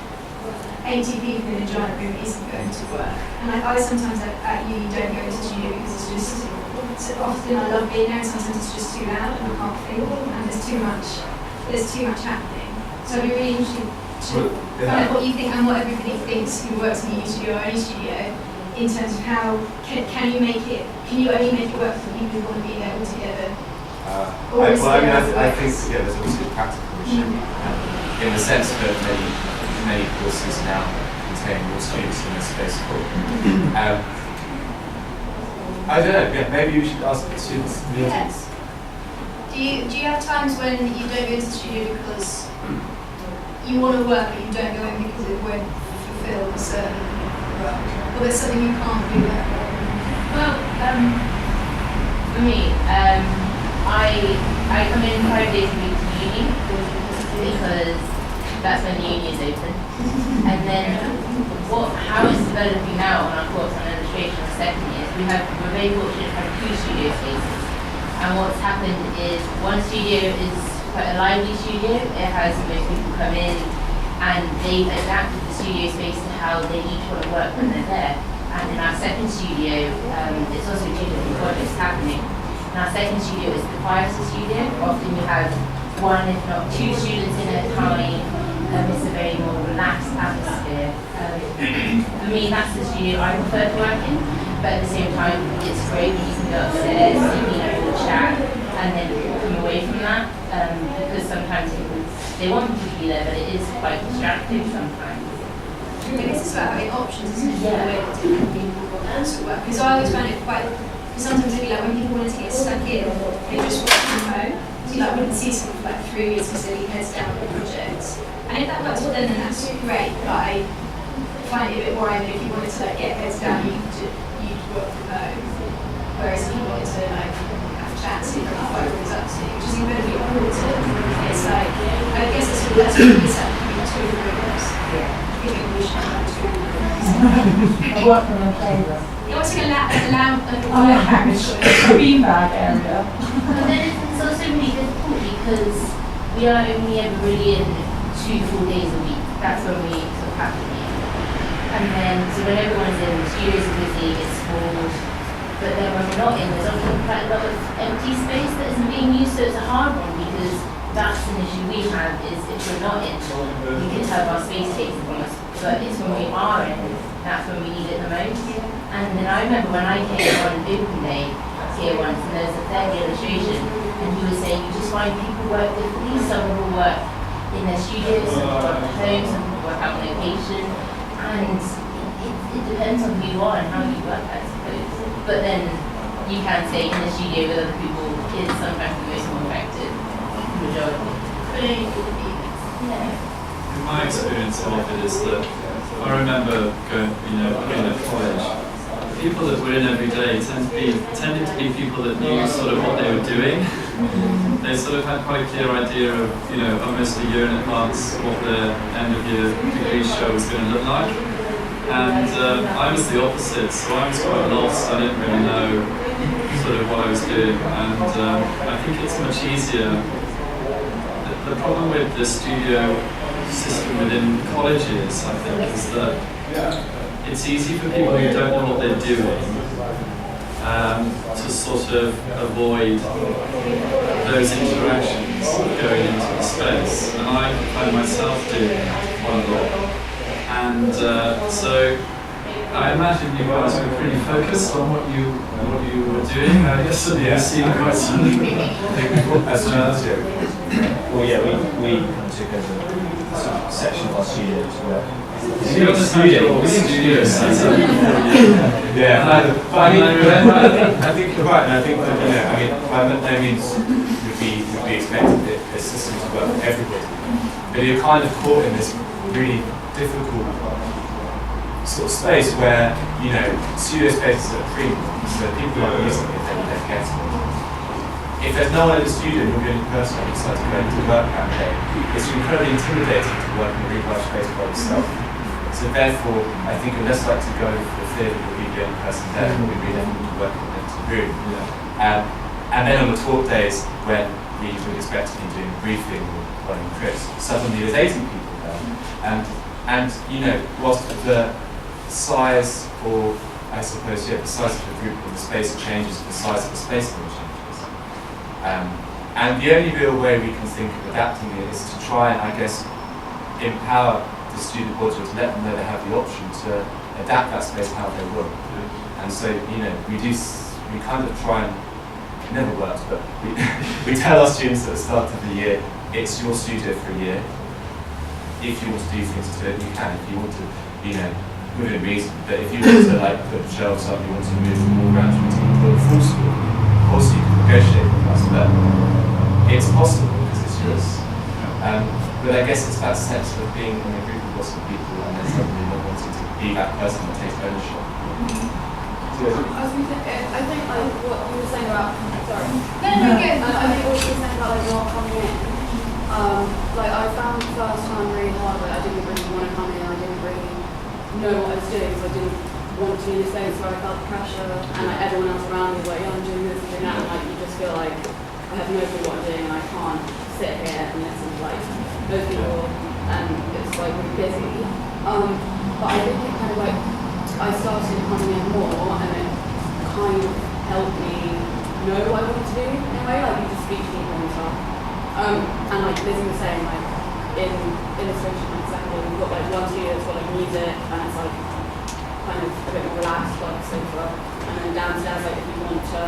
80 people in a giant room isn't going to work. And I sometimes at uni don't go to the studio because it's just, so often I love being there and sometimes it's just too loud and I can't think and there's too much happening. So I'd be really interested to find out what you think and what everybody thinks who works in a uni studio or any studio in terms of how can you only make it work for people who want to be there all together? I think there's also a practical issue in the sense that many courses now contain more students in this space. I don't know. Maybe you should ask the students. Yes. Do you have times when you don't go to the studio because you want to work but you don't go in because it won't fulfil a certain work? Or there's something you can't do there? Well, for me, I come in 5 days a week to uni because that's when the uni is open. And then how it's developing now on our course on illustration in second years, we're very fortunate to have 2 studio spaces. And what's happened is one studio is quite a lively studio. It has most people come in and they've adapted the studio space to how they each want to work when they're there. And in our second studio, it's also 2 different projects happening. In our second studio is the quieter studio. Often you have 1, if not 2 students in at a time. It's a very more relaxed atmosphere. For me, that's the studio I prefer to work in. But at the same time, it's great when you can go upstairs, chat, and then come away from that. Because sometimes they want people to be there, but it is quite distracting sometimes. I guess it's about having options, isn't it? Yeah. The way that different people want to work. Because I always found it quite, because sometimes it'd be like when people wanted to get stuck in, they just work from home. So you wouldn't see someone for 3 weeks because they'd be heads down on the project. And if that works for them, then that's great. But I find it a bit worrying that if you wanted to get heads down, you'd work from home. Whereas if you wanted to have chats, you'd have photos up to, which is incredibly important. It's like, I guess that's what we set between rooms. Giving we should have 2 rooms. I work from a playroom. You want to allow a beanbag area. But then it's also really difficult because we are only ever really in 2 full days a week. That's when we sort of have to be. And then, so when everyone's in, the studios are busy, it's full. But then when we're not in, there's often quite a lot of empty space that isn't being used, so it's a hard one because that's an issue we have is if we're not in, we can have our space taken from us. But it's when we are in, that's when we need it the most. And then I remember when I came on open day here once, and there was a third illustration, and he was saying you just find people work differently. Some will work in their studios, some will work at home, some will work out on location, and it depends on who you are and how you work, I suppose. But then you can say in the studio with other people is sometimes the most more effective majority. Yeah. In my experience of it is that I remember going, being at college, people that were in every day tended to be people that knew sort of what they were doing. They sort of had quite a clear idea of, almost a year in advance what the end of year degree show was going to look like. And I was the opposite, so I was quite lost. I didn't really know sort of what I was doing. And I think it's much easier. The problem with the studio system within colleges, I think, is that it's easy for people who don't know what they're doing to sort of avoid those interactions going into the space. And I find myself doing quite a lot. And so I imagine you guys were pretty focused on what you were doing. I guess you seem quite sort of well, yeah, we took as a section of our studio to work. You're the studio. Yeah, I think you're right, and I think that by no means would be expected that a system to work for everybody. But you're kind of caught in this really difficult sort of space where studio spaces are premium, so people are using it if they're getting it. If there's no one in the studio and you're the only person who decides to go into work that day, it's incredibly intimidating to work in a really large space by yourself. So therefore, I think we're less likely to go for the theatre that we'd be the only person there, but we'd be able to work in an empty room. And then on the talk days when we would expect to be doing briefing or running trips, suddenly there's 80 people there. And whilst the size, or I suppose, the size of the group or the space changes, the size of the space changes. And the only real way we can think of adapting it is to try and, I guess, empower the student body to let them know they have the option to adapt that space how they will. And so, we kind of try and, it never works, but we tell our students at the start of the year, it's your studio for a year. If you want to do things to it, you can. If you want to, within reason. But if you want to put shelves up, you want to move them all around to a full school, of course you can negotiate with us, but it's possible because it's yours. But I guess it's that sense of being in a group of lots of people and there's somebody that wants be that person that takes ownership. I think like what you were saying about, sorry. No, good. I think what you were saying about like not coming in. Like I found the first time really hard. Like I didn't really want to come in. I didn't really know what I was doing. So I didn't want to be in a space where I felt pressure, and like everyone else around me was like, yeah, I'm doing this, I'm doing that. And like you just feel like I have no clue what I'm doing, and I can't sit here and listen to like those people, and it's like really busy. But I think it kind of like I started coming in more, and it kind of helped me know what I wanted to do in a way. Like you just speak to people and stuff. And like Lizzie was saying, like in illustration, like exactly, we've got like one studio that's got like music, and it's like kind of a bit more relaxed, like sofa. And then downstairs, like if you want to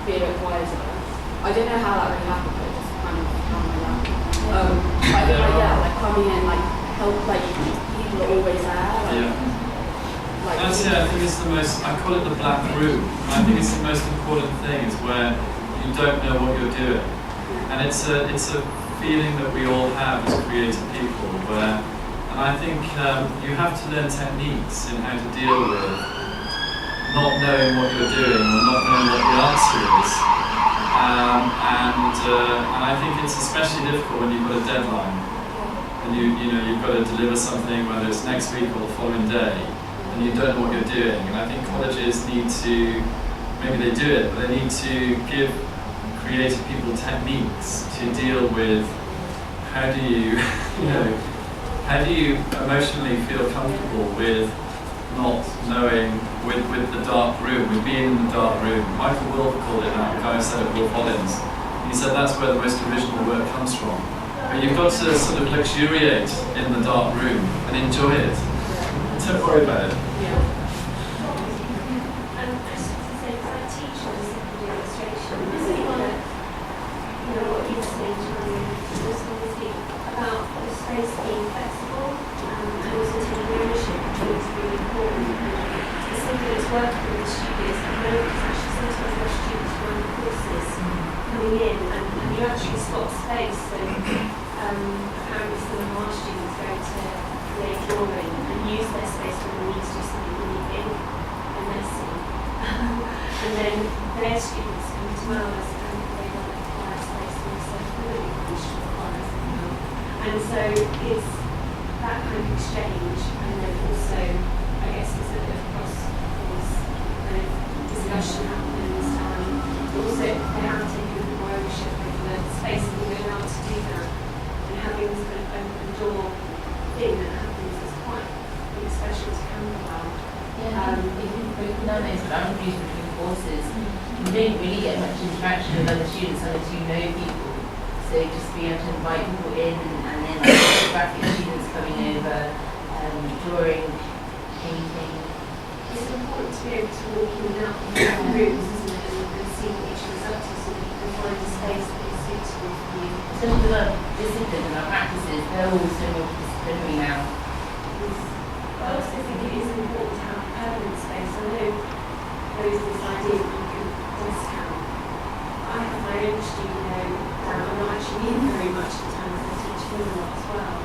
be a bit quieter. I don't know how that really happened, but it just kind of happened like that. But I think like yeah, like coming in, like help, like people are always there. Like, like, that's it. I think it's the most. I call it the black room. I think it's the most important thing is where you don't know what you're doing, and it's a feeling that we all have as creative people. Where, and I think you have to learn techniques in how to deal with not knowing what you're doing or not knowing what the answer is. And I think it's especially difficult when you've got a deadline and you've got to deliver something, whether it's next week or the following day, and you don't know what you're doing. And I think colleges need to, maybe they do it, but they need to give creative people techniques to deal with how do you, how do you emotionally feel comfortable with not knowing, with the dark room, with being in the dark room. Michael Wolff called it that, the guy who said it, Wolf Hollins. He said that's where the most original work comes from. But you've got to sort of luxuriate in the dark room and enjoy it. Don't worry about it. Working with the studios at the moment, actually sometimes our students run courses coming in and you actually spot space. So apparently some of our students go to create drawing and use their space when they need to do something really big and messy. And then their students come to ours and they want a quiet space and also really comfortable quiet somehow. And so it's that kind of exchange, and then also I guess it's a bit of cross discussion happens, also they have taken more ownership over the space and being allowed to do that, and having this kind of open door thing that happens is quite special to Camberwell. Yeah, if you break down those boundaries between courses, you don't really get much interaction with other students unless you know people. So just being able to invite people in, and then like graphic students coming over, drawing, painting. It's important to be able to walk in and out of the rooms, isn't it, and see what each other's up to so that you can find a space that is suitable for you. Some of our disciplines and our practices, they're all so multidisciplinary now. I also think it is important to have a permanent space. I know there is this idea that you can discount. I have my own studio that I'm not actually in very much at the time because I teach film a lot as well.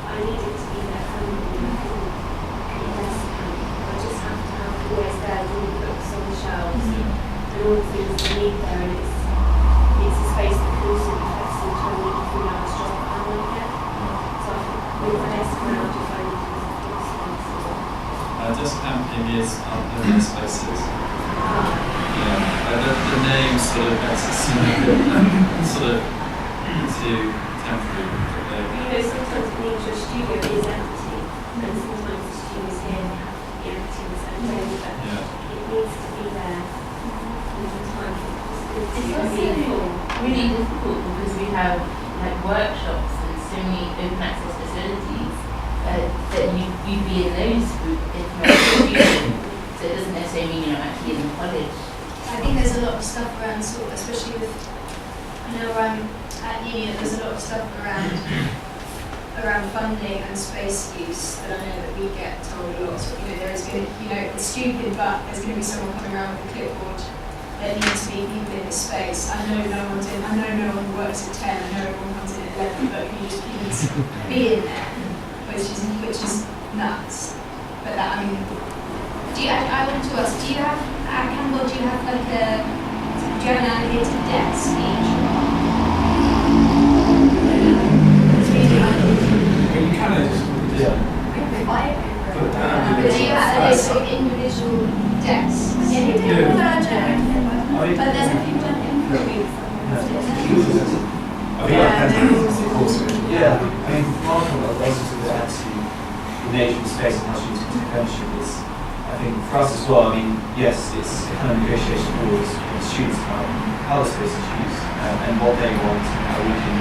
I need it to be there permanently. I couldn't discount. I just have to have always there with all the books on the shelves and all the things I need there, and it's a space that can also be flexible to a 3 hours job that I might get. So I think with the desk around if I need to use a full space. Desk camping is outdoor spaces. The name sort of makes it sort of too temporary. Sometimes it means your studio is empty, and sometimes the studio's here and have to be empty on the same day, but it needs to be there all the time. It's also really difficult because we have like workshops and so many open access facilities that you'd be in those if you're not a student. So it doesn't necessarily mean you're not actually in the college. I think there's a lot of stuff around, sort of, especially with, I know at uni, there's a lot of stuff around funding and space use that I know that we get told a lot. So, there is going to, it's stupid, but there's going to be someone coming around with a clipboard. There needs to be people in this space. I know no one's in. I know no one works at 10. I know everyone comes in at 11, but you just be in there, which is nuts. But that, I mean, I want to ask, do you have, at Camberwell, do you have like do you have an allocated desk each? You kind of just, yeah. But do you have a sort of individual desks? Yeah, you do. But there's a few Yeah, I mean, Markham, basically to add to the nature of the space and how students can take ownership is, I think, for us as well, I mean, yes, it's a kind of negotiation towards students about how the space is used and what they want and how we can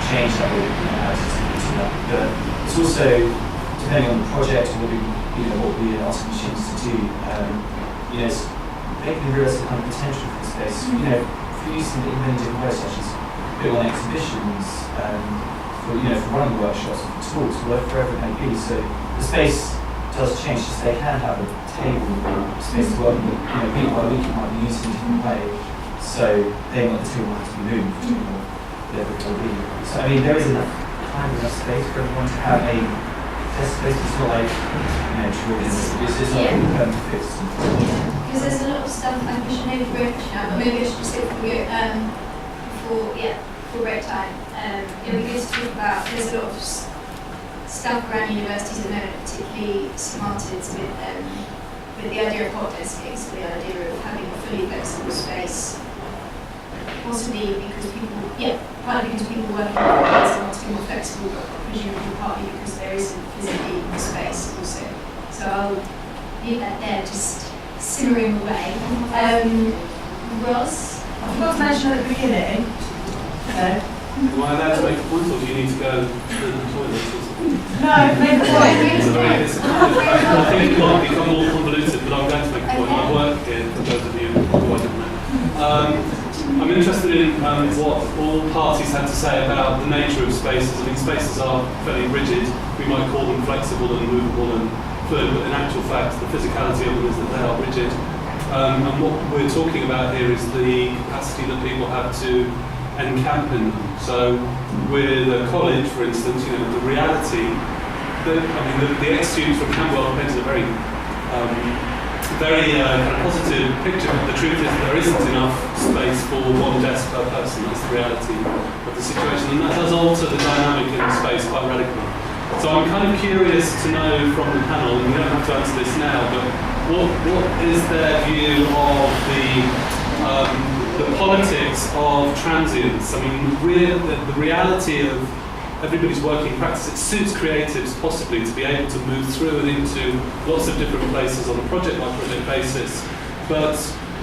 change that or add to that. But it's also, depending on the project or what we are asking students to do, they can realise the kind of potential for the space. For using it in many different ways, such as putting on exhibitions, for running workshops, for talks, for whatever it may be. So the space does change. So they can have a table or space to work with. Week by week it might be used in a different way. So the table might have to be moved or whatever it will be. So I mean, there is enough time, enough space for everyone to have a desk space. It's not like it's not permanent fixed. Because there's a lot of stuff, I wish I know break now, but maybe I should just say for break time. It would be good to talk about, there's a lot of stuff around universities at the moment, particularly smarted with the idea of hot desking, so the idea of having a fully flexible space, possibly because partly because people working in offices want to be more flexible, but presumably partly because there isn't physically the space also. So I'll leave that there, just simmering away. Ross? I forgot to mention at the beginning. Hello. Am I allowed to make a point, or do you need to go to the toilet or something? No, make a point. I think it might become more convoluted, but I'm going to make a point. I work here, for those of you who I didn't know. I'm interested in what all parties had to say about the nature of spaces. I mean, spaces are fairly rigid. We might call them flexible and movable and fluid, but in actual fact, the physicality of them is that they are rigid. And what we're talking about here is the capacity that people have to encamp in them. So with a college, for instance, the reality, the ex-students from Camberwell painted a very kind of positive picture, but the truth is that there isn't enough space for one desk per person. That's the reality of the situation, and that does alter the dynamic in space quite radically. So I'm kind of curious to know from the panel, and we don't have to answer this now, but what is their view of the politics of transience? I mean, the reality of everybody's working practice, it suits creatives possibly to be able to move through and into lots of different places on a project-by-project basis. But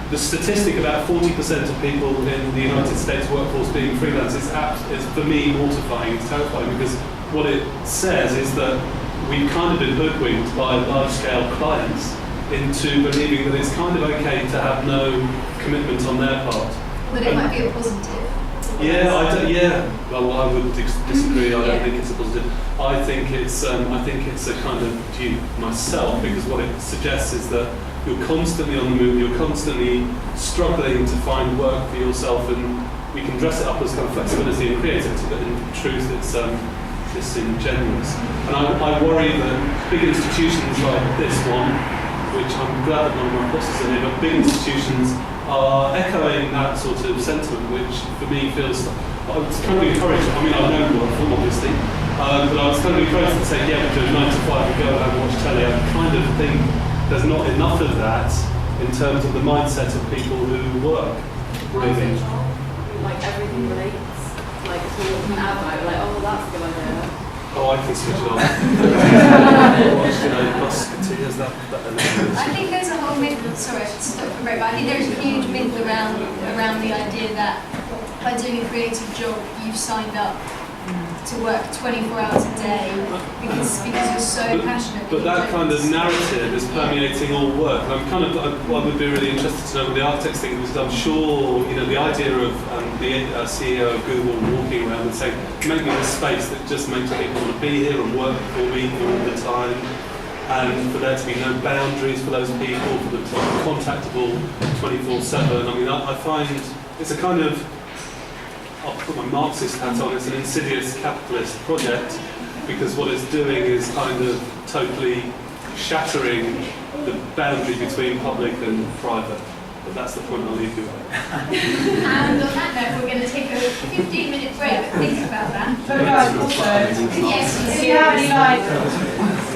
the statistic about 40% of people in the United States workforce being freelance is for me mortifying, it's terrifying, because what it says is that we've kind of been hoodwinked by large-scale clients into believing that it's kind of okay to have no commitment on their part. But it might be a positive. Well, I would disagree. I don't think it's a positive. I think it's a kind of view myself, because what it suggests is that you're constantly on the move. You're constantly struggling to find work for yourself, and we can dress it up as kind of flexibility and creativity, but in truth, it's disingenuous. And I worry that big institutions like this one, which I'm glad that none of my bosses are here, but big institutions are echoing that sort of sentiment, which for me feels, I was kind of encouraged, I mean, I know work from obviously, but I was kind of encouraged to say, yeah, we do 9 to 5 and go and watch telly. I kind of think there's not enough of that in terms of the mindset of people who work. Really. Like everything relates, like it's all an advert, like, oh, that's a good idea. Oh, I can switch it on. Musketeers, that I think there's a whole myth, sorry, I should stop for a break, but I think there's a huge myth around the idea that by doing a creative job, you've signed up to work 24 hours a day because you're so passionate. But that kind of narrative is permeating all work. I would be really interested to know what the architects think, because I'm sure the idea of the CEO of Google walking around and saying, make me a space that just makes people want to be here and work for me all the time, and for there to be no boundaries for those people, for them to be contactable 24/7. I mean, I find it's a kind of, I'll put my Marxist hat on, it's an insidious capitalist project, because what it's doing is kind of totally shattering the boundary between public and private. But that's the point I'll leave you with. And on that note, we're going to take a 15-minute break. Think about that. So guys, also, Yes. if you have any like,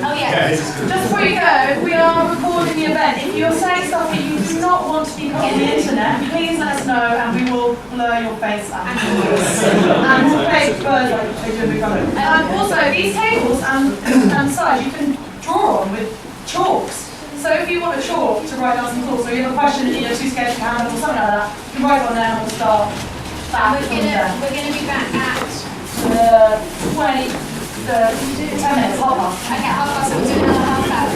Oh yeah. just before you go, we are recording the event. If you're saying stuff that you do not want to be put on the internet, please let us know and we will blur your face and voice. And we'll make birds like they do with colour. Also, these tables and sides you can draw on with chalks. So if you want a chalk to write down some thoughts, or you have a question and you're too scared to handle or something like that, you can write on there and we'll start. We're gonna be back at 10 minutes, half past. Okay, half past. So we'll do another half hour.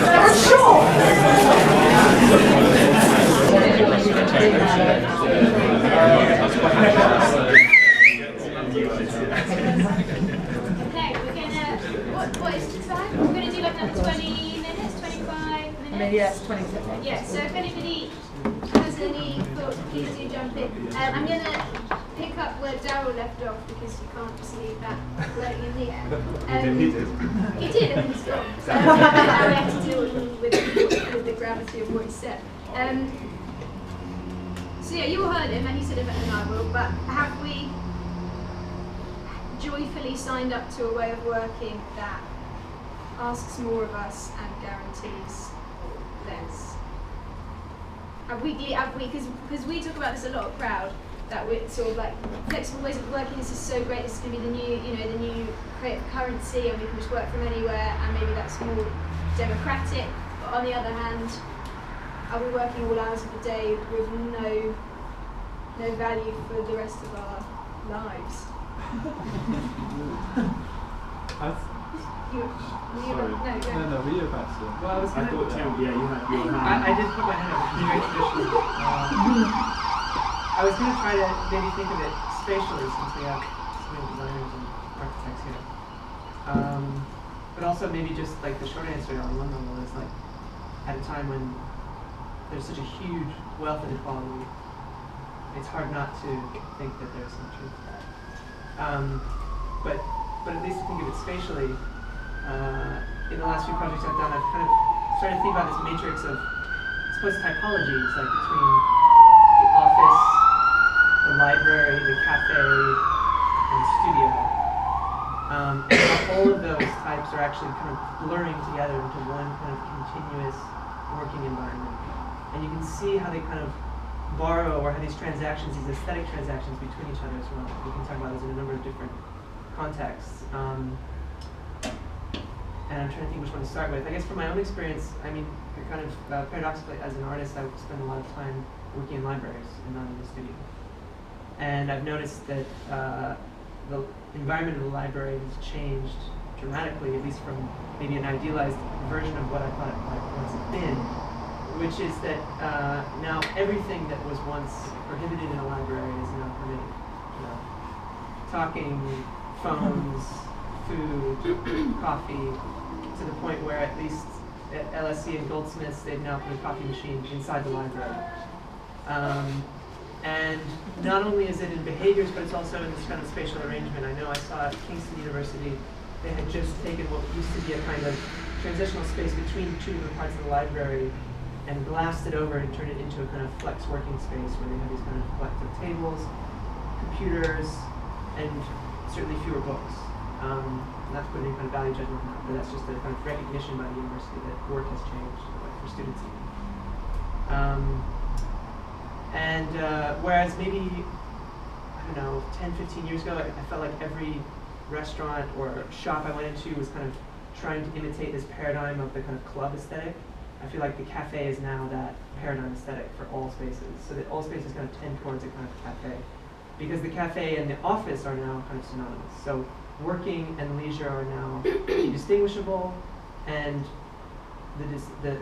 That's short. Okay, we're gonna. What is the time? We're gonna do like another 20 minutes, 25 minutes. Yes, 20. Yeah. So if anybody has any thoughts, please do jump in. I'm gonna pick up where Darryl left off because you can't see that floating in the air. He did. He did, and he's gone. So now we have to deal with the gravity of what he said. So yeah, you all heard him, and he said it better than I will. But have we joyfully signed up to a way of working that asks more of us and guarantees less? Have we, because we talk about this a lot at Crowd, that we're sort of like flexible ways of working. This is so great. This is going to be the new, the new creative currency, and we can just work from anywhere. And maybe that's more democratic. But on the other hand, are we working all hours of the day with no value for the rest of our lives? Sorry. No, were you about to? Well, I was I thought, yeah, you had your hand. I did put my hand up, which is very traditional. I was going to try to maybe think of it spatially, since we have so many designers and architects here. But also maybe just like the short answer on one level is like, at a time when there's such a huge wealth of inequality, it's hard not to think that there's some truth to that. But at least to think of it spatially, in the last few projects I've done, I've kind of started to think about this matrix of, I suppose, typologies, like between the office, the library, the cafe, and the studio. And how all of those types are actually kind of blurring together into one kind of continuous working environment. And you can see how they kind of borrow, or how these transactions, these aesthetic transactions between each other as well. We can talk about this in a number of different contexts. And I'm trying to think which one to start with. I guess from my own experience, I mean, kind of paradoxically, as an artist, I spend a lot of time working in libraries and not in the studio. And I've noticed that the environment of the library has changed dramatically, at least from maybe an idealized version of what I thought it might once have been, which is that now everything that was once prohibited in a library is now permitted. Talking, phones, food, coffee, to the point where at least at LSE and Goldsmiths, they've now put a coffee machine inside the library. And not only is it in behaviors, but it's also in this kind of spatial arrangement. I know I saw at Kingston University, they had just taken what used to be a kind of transitional space between two different parts of the library and glassed it over and turned it into a kind of flex working space where they have these kind of collective tables, computers, and certainly fewer books. Not to put any kind of value judgment on that, but that's just a kind of recognition by the university that work has changed, like for students even. Whereas maybe, I don't know, 10, 15 years ago, I felt like every restaurant or shop I went into was kind of trying to imitate this paradigm of the kind of club aesthetic. I feel like the cafe is now that paradigm aesthetic for all spaces, so that all spaces kind of tend towards a kind of cafe. Because the cafe and the office are now kind of synonymous. So working and leisure are now indistinguishable, and the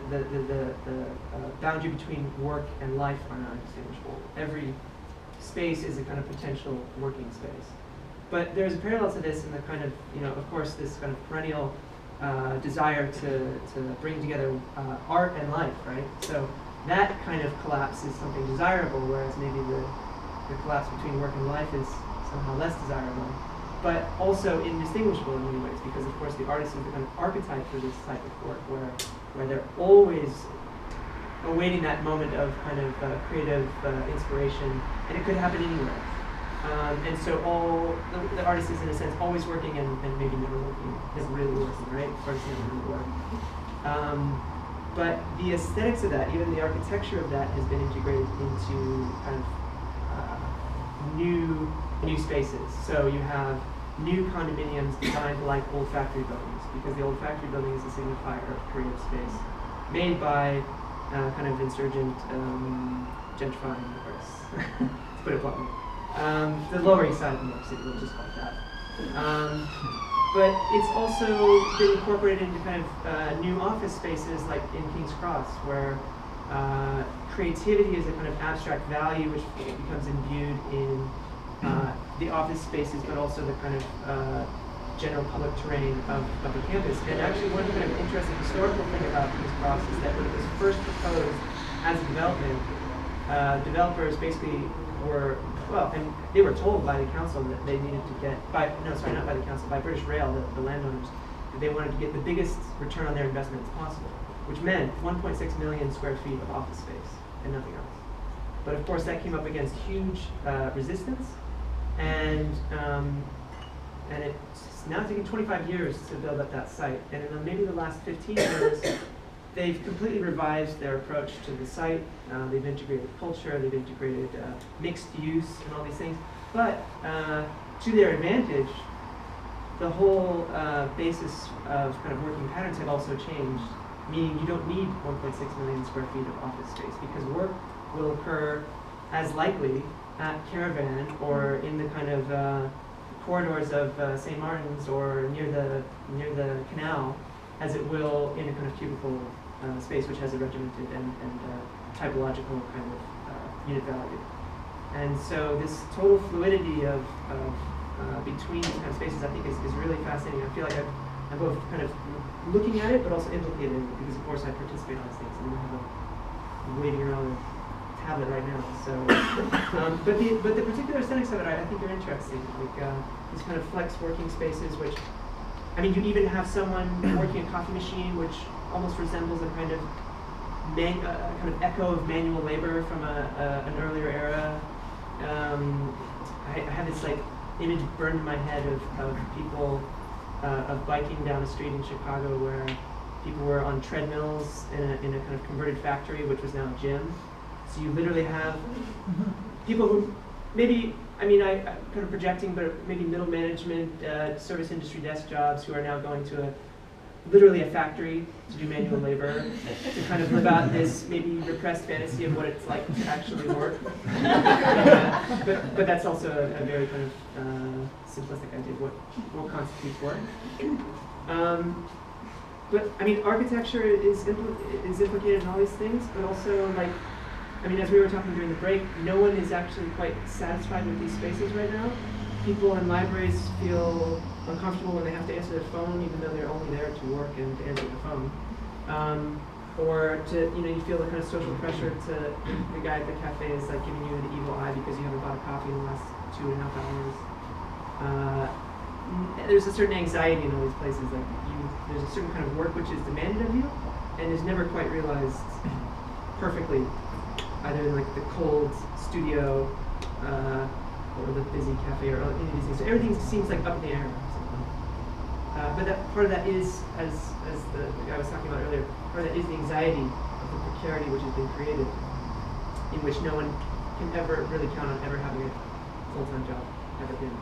boundary between work and life are now indistinguishable. Every space is a kind of potential working space. But there's a parallel to this in the kind of, of course, this kind of perennial desire to bring together art and life, right? So that kind of collapse is something desirable, whereas maybe the collapse between work and life is somehow less desirable. but also indistinguishable in many ways, because of course the artist is the kind of archetype for this type of work, where they're always awaiting that moment of kind of creative inspiration, and it could happen anywhere. And so all the artist is in a sense always working and maybe never working, isn't really working, right? Or it's never really work. But the aesthetics of that, even the architecture of that, has been integrated into kind of new spaces. So you have new condominiums designed like old factory buildings, because the old factory building is a signifier of creative space, made by kind of insurgent gentrifying artists, to put it bluntly. The Lower East Side of New York City, we'll just call it that. But it's also been incorporated into kind of new office spaces like in King's Cross, where creativity is a kind of abstract value which becomes imbued in the office spaces, but also the kind of general public terrain of the campus. And actually one kind of interesting historical thing about King's Cross is that when it was first proposed as a development, developers basically were, well, and they were told by the council that they needed to get, not by the council, by British Rail, the landowners, that they wanted to get the biggest return on their investment as possible, which meant 1.6 million square feet of office space and nothing else. But of course that came up against huge resistance, and it's now taken 25 years to build up that site. And in maybe the last 15 years, they've completely revised their approach to the site. They've integrated culture, they've integrated mixed use and all these things. But to their advantage, the whole basis of kind of working patterns have also changed, meaning you don't need 1.6 million square feet of office space, because work will occur as likely at Caravan or in the kind of corridors of St. Martin's or near the canal as it will in a kind of cubicle space which has a regimented and typological kind of unit value. And so this total fluidity of between these kind of spaces I think is really fascinating. I feel like I'm both kind of looking at it but also implicated in it, because of course I participate in these things and I'm waving around a tablet right now. So, but the particular aesthetics of it I think are interesting. Like these kind of flex working spaces, which, I mean, you even have someone working a coffee machine, which almost resembles a kind of echo of manual labor from an earlier era. I have this like image burned in my head of people of biking down a street in Chicago where people were on treadmills in a kind of converted factory, which was now a gym. So you literally have people who maybe, I mean, I'm kind of projecting, but maybe middle management, service industry desk jobs who are now going to literally a factory to do manual labor, to kind of live out this maybe repressed fantasy of what it's like to actually work. But that's also a very kind of simplistic idea of what constitutes work. But I mean, architecture is implicated in all these things, but also like, I mean, as we were talking during the break, no one is actually quite satisfied with these spaces right now. People in libraries feel uncomfortable when they have to answer their phone, even though they're only there to work and to answer the phone. Or to, you feel the kind of social pressure to, the guy at the cafe is like giving you the evil eye because you haven't bought a coffee in the last 2.5 hours. There's a certain anxiety in all these places. Like there's a certain kind of work which is demanded of you and is never quite realized perfectly, either in like the cold studio or the busy cafe or any of these things. So everything seems like up in the air. But that part of that is, as the guy was talking about earlier, part of that is the anxiety of the precarity which has been created, in which no one can ever really count on ever having a full-time job ever again.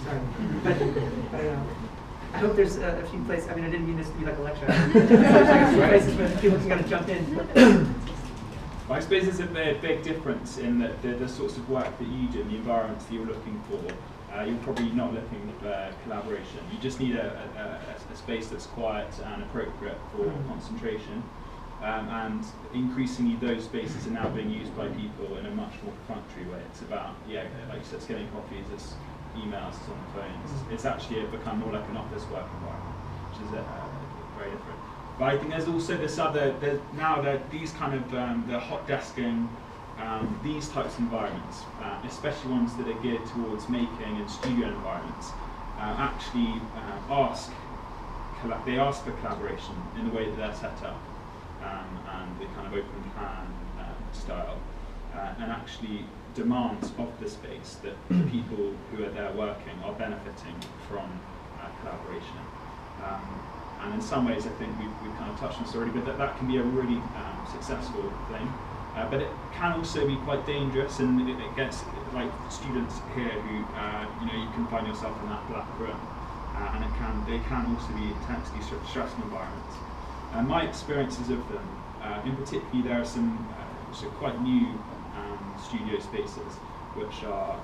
Sorry, but I don't know. I hope there's a few places. I mean, I didn't mean this to be like a lecture. There's like a few places where people can kind of jump in. I suppose there's a big difference in that the sorts of work that you do and the environments that you're looking for. You're probably not looking for collaboration. You just need a space that's quiet and appropriate for concentration. And increasingly those spaces are now being used by people in a much more perfunctory way. It's about, like you said, it's getting coffees, it's emails, it's on the phone. It's actually become more like an office work environment, which is very different. But I think there's also this other, these kind of the hot desking these types of environments, especially ones that are geared towards making and studio environments, actually ask for collaboration in the way that they're set up, and the kind of open plan style, and actually demands of the space that the people who are there working are benefiting from collaboration. And in some ways, I think we've kind of touched on this already, but that can be a really successful thing. But it can also be quite dangerous, and it gets like students here who you can find yourself in that black room, and they can also be intensely stressful environments. My experiences of them, in particular, there are some quite new studio spaces which are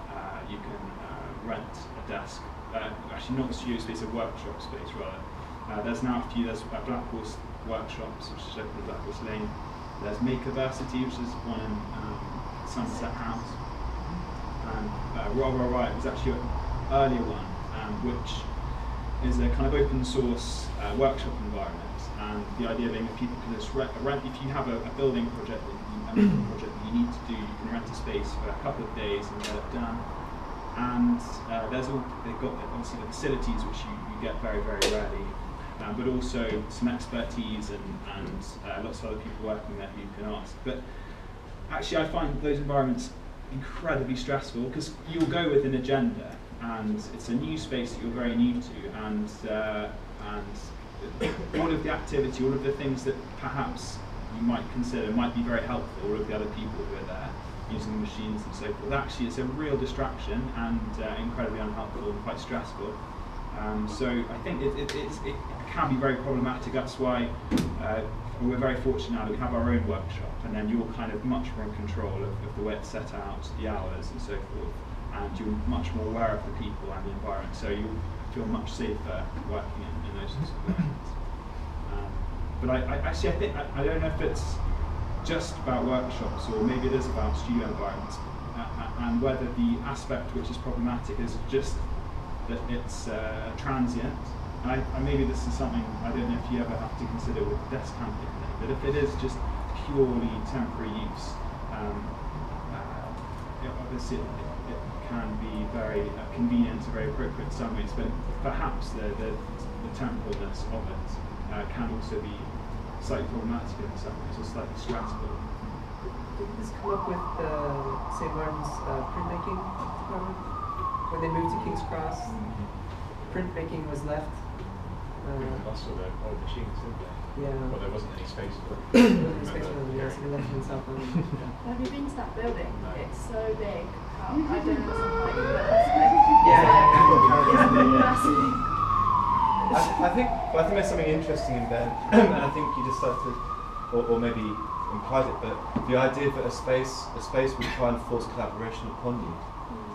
you can rent a desk. Actually, not a studio space, a workshop space rather. There's now a few. There's Black Horse Workshops, which is open in Black Horse Lane. There's Makerversity, which is one in Sunset House. And Right was actually an earlier one, which is a kind of open source workshop environment. And the idea being that people can just rent, if you have a building project that you need to do, you can rent a space for a couple of days and get it done. And they've got obviously the facilities, which you get very, very rarely, but also some expertise and lots of other people working there who you can ask. But actually I find those environments incredibly stressful, because you'll go with an agenda, and it's a new space that you're very new to, and all of the activity, all of the things that perhaps you might consider might be very helpful, all of the other people who are there using the machines and so forth. Actually, it's a real distraction and incredibly unhelpful and quite stressful. So I think it can be very problematic. That's why we're very fortunate now that we have our own workshop, and then you're kind of much more in control of the way it's set out, the hours and so forth, and you're much more aware of the people and the environment, so you'll feel much safer working in those sorts of environments. But I think I don't know if it's just about workshops, or maybe it is about studio environments, and whether the aspect which is problematic is just that it's transient. And maybe this is something I don't know if you ever have to consider with desk camping thing, but if it is just purely temporary use, obviously it can be very convenient and very appropriate in some ways, but perhaps the temporalness of it can also be slightly problematic in some ways, or slightly stressful. Did this come up with St. Martin's printmaking department? When they moved to King's Cross, printmaking was left. Lost all their old machines, didn't they? Yeah. Well, there wasn't any space for them. There wasn't any space for them, yeah, so they left it in South London. Have you been to that building? No. It's so big. I don't know what's on like massive. I think there's something interesting in there, and I think you just have to, or maybe implied it, but the idea that a space will try and force collaboration upon you.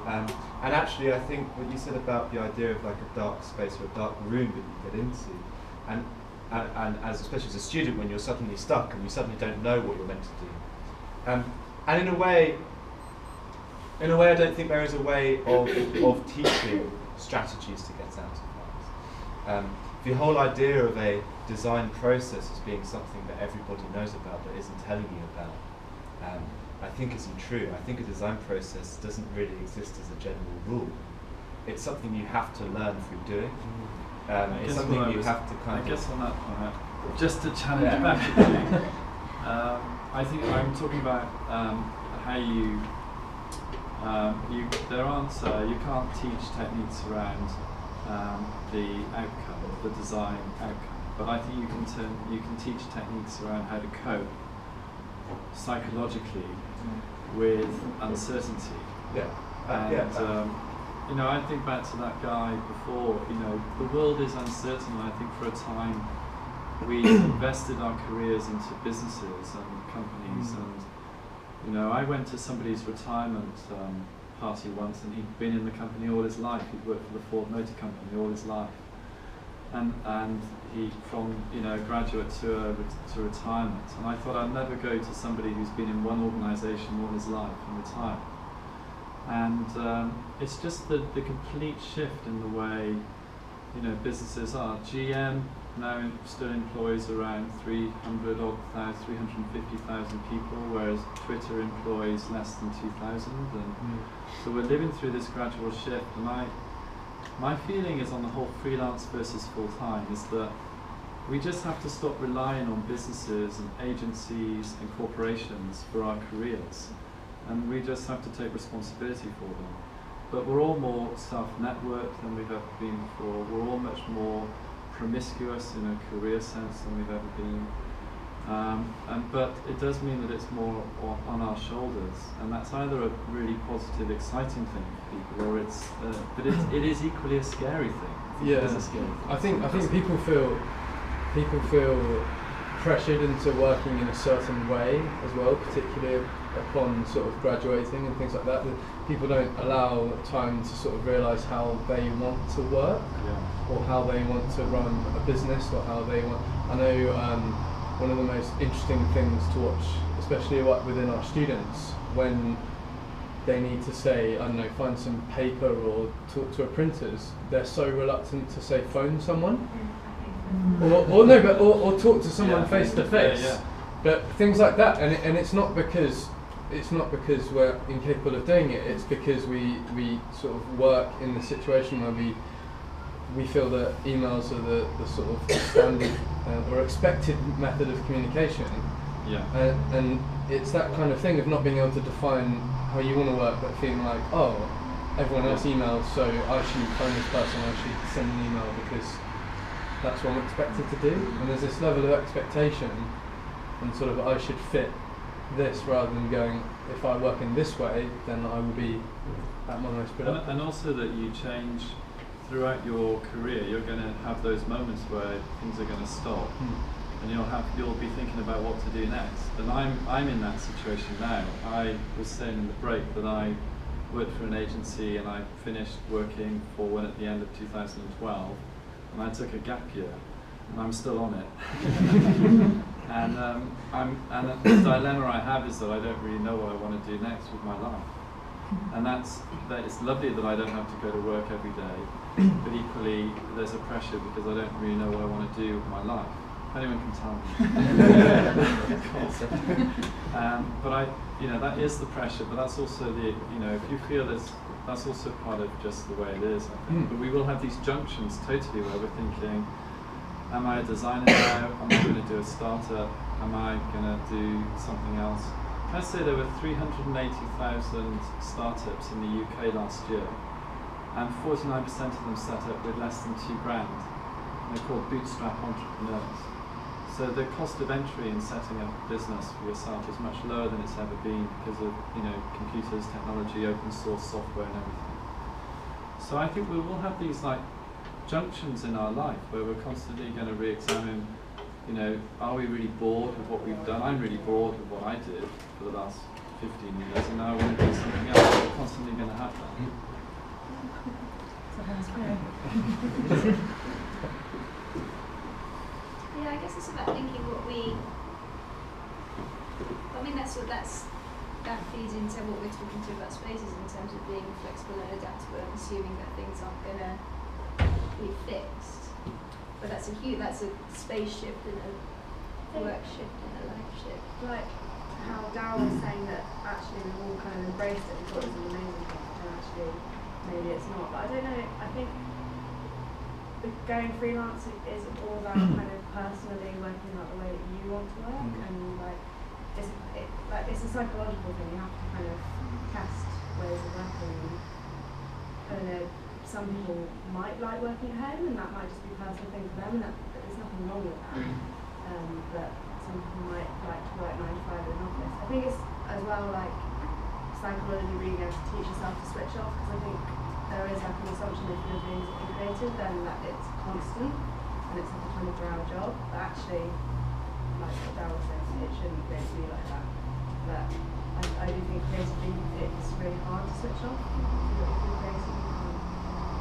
And actually, I think what you said about the idea of like a dark space or a dark room that you get into, and especially as a student, when you're suddenly stuck and you suddenly don't know what you're meant to do, and in a way, I don't think there is a way of teaching strategies to get out of that. The whole idea of a design process as being something that everybody knows about but isn't telling you about, I think isn't true. I think a design process doesn't really exist as a general rule. It's something you have to learn through doing. It's something you have to kind of... I guess on that point, just to challenge back again, I think I'm talking about how you can't teach techniques around the outcome, the design outcome, but I think you can teach techniques around how to cope psychologically with uncertainty. Yeah. I think back to that guy before. The world is uncertain, and I think for a time we invested our careers into businesses and companies. And I went to somebody's retirement party once, and he'd been in the company all his life. He'd worked for the Ford Motor Company all his life, and he from graduate to retirement. And I thought I'd never go to somebody who's been in one organisation all his life and retired. And it's just the complete shift in the way businesses are. GM now still employs around 350,000 people, whereas Twitter employs less than 2,000. And so we're living through this gradual shift. And my feeling is, on the whole, freelance versus full-time, is that we just have to stop relying on businesses and agencies and corporations for our careers. And we just have to take responsibility for them. But we're all more self-networked than we've ever been before. We're all much more promiscuous in a career sense than we've ever been. But it does mean that it's more on our shoulders, and that's either a really positive, exciting thing for people, or it's, but it is equally a scary thing. Yeah, it is a scary thing. I think people feel pressured into working in a certain way as well, particularly upon sort of graduating and things like that. That people don't allow time to sort of realise how they want to work, or how they want to run a business, or how they want. I know one of the most interesting things to watch, especially within our students, when they need to say, I don't know, find some paper or talk to a printers, they're so reluctant to say phone someone. Or talk to someone face to face. But things like that, and it's not because we're incapable of doing it. It's because we sort of work in the situation where we feel that emails are the sort of standard or expected method of communication. And it's that kind of thing of not being able to define how you want to work, but feeling like, oh, everyone else emails, so I should phone this person, I should send an email because that's what I'm expected to do. And there's this level of expectation, and sort of I should fit this, rather than going, if I work in this way, then I will be at my most productive. And also that you change throughout your career. You're going to have those moments where things are going to stop, and you'll be thinking about what to do next. And I'm in that situation now. I was saying in the break that I worked for an agency, and I finished working for one at the end of 2012. And I took a gap year, and I'm still on it. and the dilemma I have is that I don't really know what I want to do next with my life. And it's lovely that I don't have to go to work every day, but equally there's a pressure because I don't really know what I want to do with my life. If anyone can tell me. But that is the pressure. But that's also if you feel that's also part of just the way it is, I think. But we will have these junctions totally where we're thinking, am I a designer now? Am I going to do a startup? Am I going to do something else? I'd say there were 380,000 startups in the UK last year, and 49% of them set up with less than $2,000. They're called bootstrap entrepreneurs. So the cost of entry in setting up a business for yourself is much lower than it's ever been because of computers, technology, open source software, and everything. So I think we will have these junctions in our life where we're constantly going to re-examine. Are we really bored with what we've done? I'm really bored with what I did for the last 15 years, and now I want to do something else. We're constantly going to have that. Yeah, I guess it's about thinking what that feeds into what we're talking to about spaces in terms of being flexible and adaptable and assuming that things aren't going to be fixed. But that's a space shift and a work shift and a life shift. Like how Darryl was saying that actually we've all kind of embraced it and thought it was an amazing thing, and actually maybe it's not. But I don't know, I think going freelance is all about kind of personally working out the way that you want to work, and it's a psychological thing. You have to kind of test ways of working. I don't know, some people might like working at home, and that might just be a personal thing for them, and there's nothing wrong with that. But some people might like to work 9 to 5 in an office. I think it's as well psychologically being able to teach yourself to switch off, because I think there is an assumption if you're doing something creative then that it's constant and it's a 24-hour job, but actually, like what Darryl says, it shouldn't really be like that. But I do think creatively it's really hard to switch off. If you're creative, you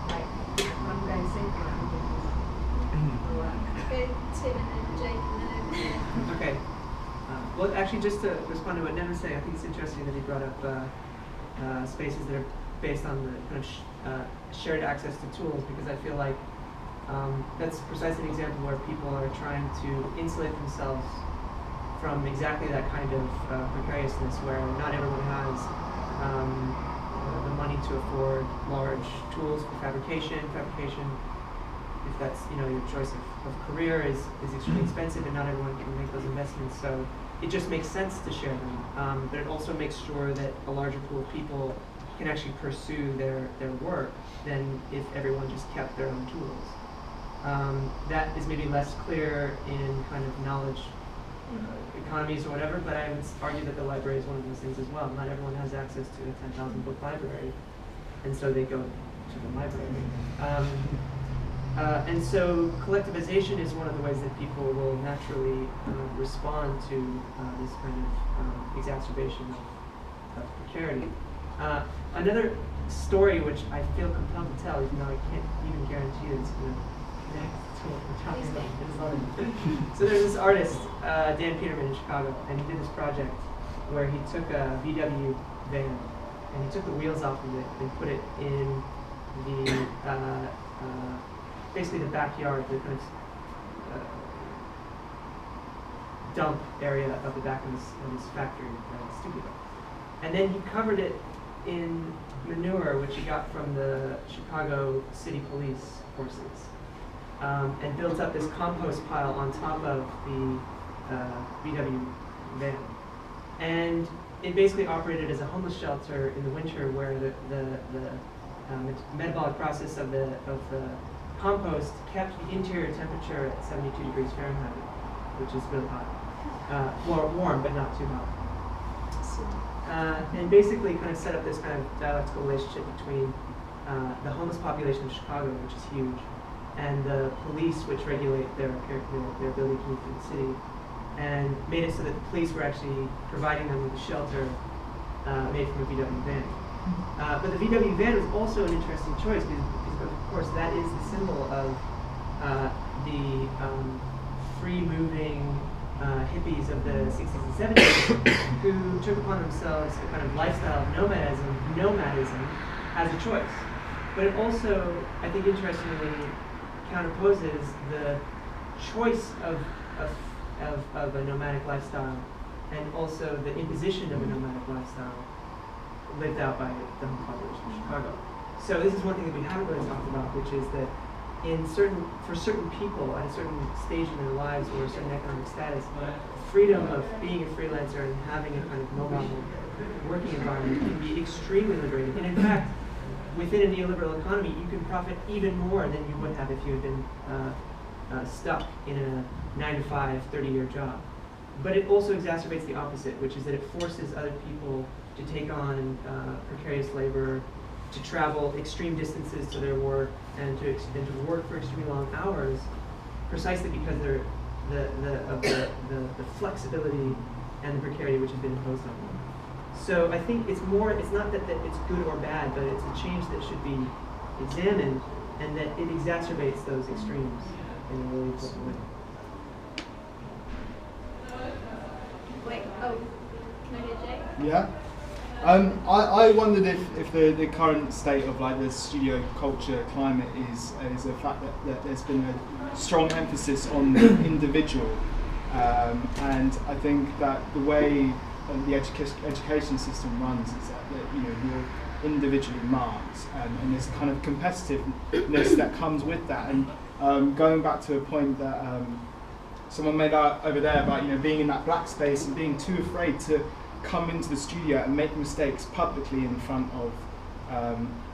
can't, when I'm going to sleep at night, I'm thinking work. Go Tim and then Jake and then over here. Okay. Well, actually, just to respond to what Ned was saying, I think it's interesting that he brought up spaces that are based on the kind of shared access to tools, because I feel like That's precisely an example where people are trying to insulate themselves from exactly that kind of precariousness, where not everyone has the money to afford large tools for fabrication. Fabrication, if that's your choice of career, is extremely expensive, and not everyone can make those investments. So it just makes sense to share them, but it also makes sure that a larger pool of people can actually pursue their work than if everyone just kept their own tools. That is maybe less clear in kind of knowledge economies or whatever, but I would argue that the library is one of those things as well. Not everyone has access to a 10,000 book library, and so they go to the library. And so collectivization is one of the ways that people will naturally respond to this kind of exacerbation of precarity. Another story which I feel compelled to tell, even though I can't even guarantee that it's going to connect to what we're talking about. So there's this artist, Dan Peterman in Chicago, and he did this project where he took a VW van and he took the wheels off of it and put it in the basically the backyard, the kind of dump area of the back of this factory studio. And then he covered it in manure, which he got from the Chicago City Police forces, and built up this compost pile on top of the VW van. And it basically operated as a homeless shelter in the winter, where the metabolic process of the compost kept the interior temperature at 72 degrees Fahrenheit, which is really hot. Warm, but not too hot. And basically kind of set up this kind of dialectical relationship between the homeless population of Chicago, which is huge, and the police, which regulate their ability to move through the city, and made it so that the police were actually providing them with a shelter made from a VW van. But the VW van was also an interesting choice because of course, that is the symbol of the free-moving hippies of the 60s and 70s who took upon themselves a kind of lifestyle of nomadism as a choice. But it also, I think, interestingly counterposes the choice of a nomadic lifestyle and also the imposition of a nomadic lifestyle lived out by the whole population of Chicago. So this is one thing that we haven't really talked about, which is that for certain people at a certain stage in their lives or a certain economic status, freedom of being a freelancer and having a kind of mobile working environment can be extremely liberating. And in fact, within a neoliberal economy, you can profit even more than you would have if you had been stuck in a 9-to-5, 30-year job. But it also exacerbates the opposite, which is that it forces other people to take on precarious labor, to travel extreme distances to their work, and to work for extremely long hours, precisely because they're the flexibility and the precarity which has been imposed on them. So I think it's not that it's good or bad, but it's a change that should be examined, and that it exacerbates those extremes in a really important way. Wait, can I get Jay? Yeah. I wondered if the current state of like the studio culture climate is the fact that there's been a strong emphasis on the individual, and I think that the way the education system runs is that you're individually marked, and there's kind of competitiveness that comes with that. And going back to a point that someone made out over there about being in that black space and being too afraid to come into the studio and make mistakes publicly in front of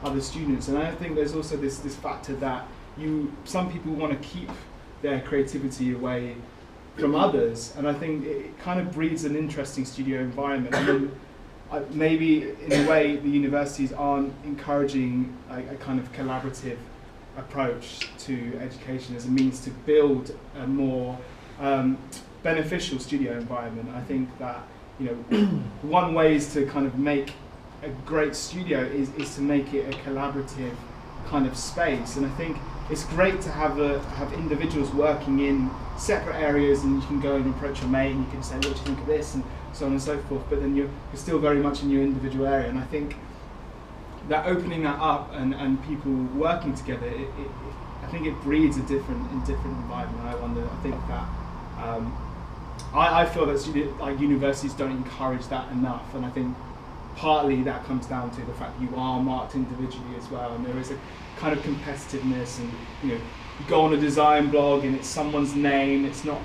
other students. And I think there's also this factor that some people want to keep their creativity away from others, and I think it kind of breeds an interesting studio environment. And then maybe in a way the universities aren't encouraging a kind of collaborative approach to education as a means to build a more beneficial studio environment. I think that one way is to kind of make a great studio is to make it a collaborative kind of space, and I think it's great to have individuals working in separate areas, and you can go and approach your mate and you can say, what do you think of this, and so on and so forth, but then you're still very much in your individual area. And I think that opening that up and people working together, I think it breeds a different environment. I wonder. I think that I feel that like universities don't encourage that enough, and I think partly that comes down to the fact you are marked individually as well, and there is a kind of competitiveness, and you go on a design blog and it's someone's name. It's not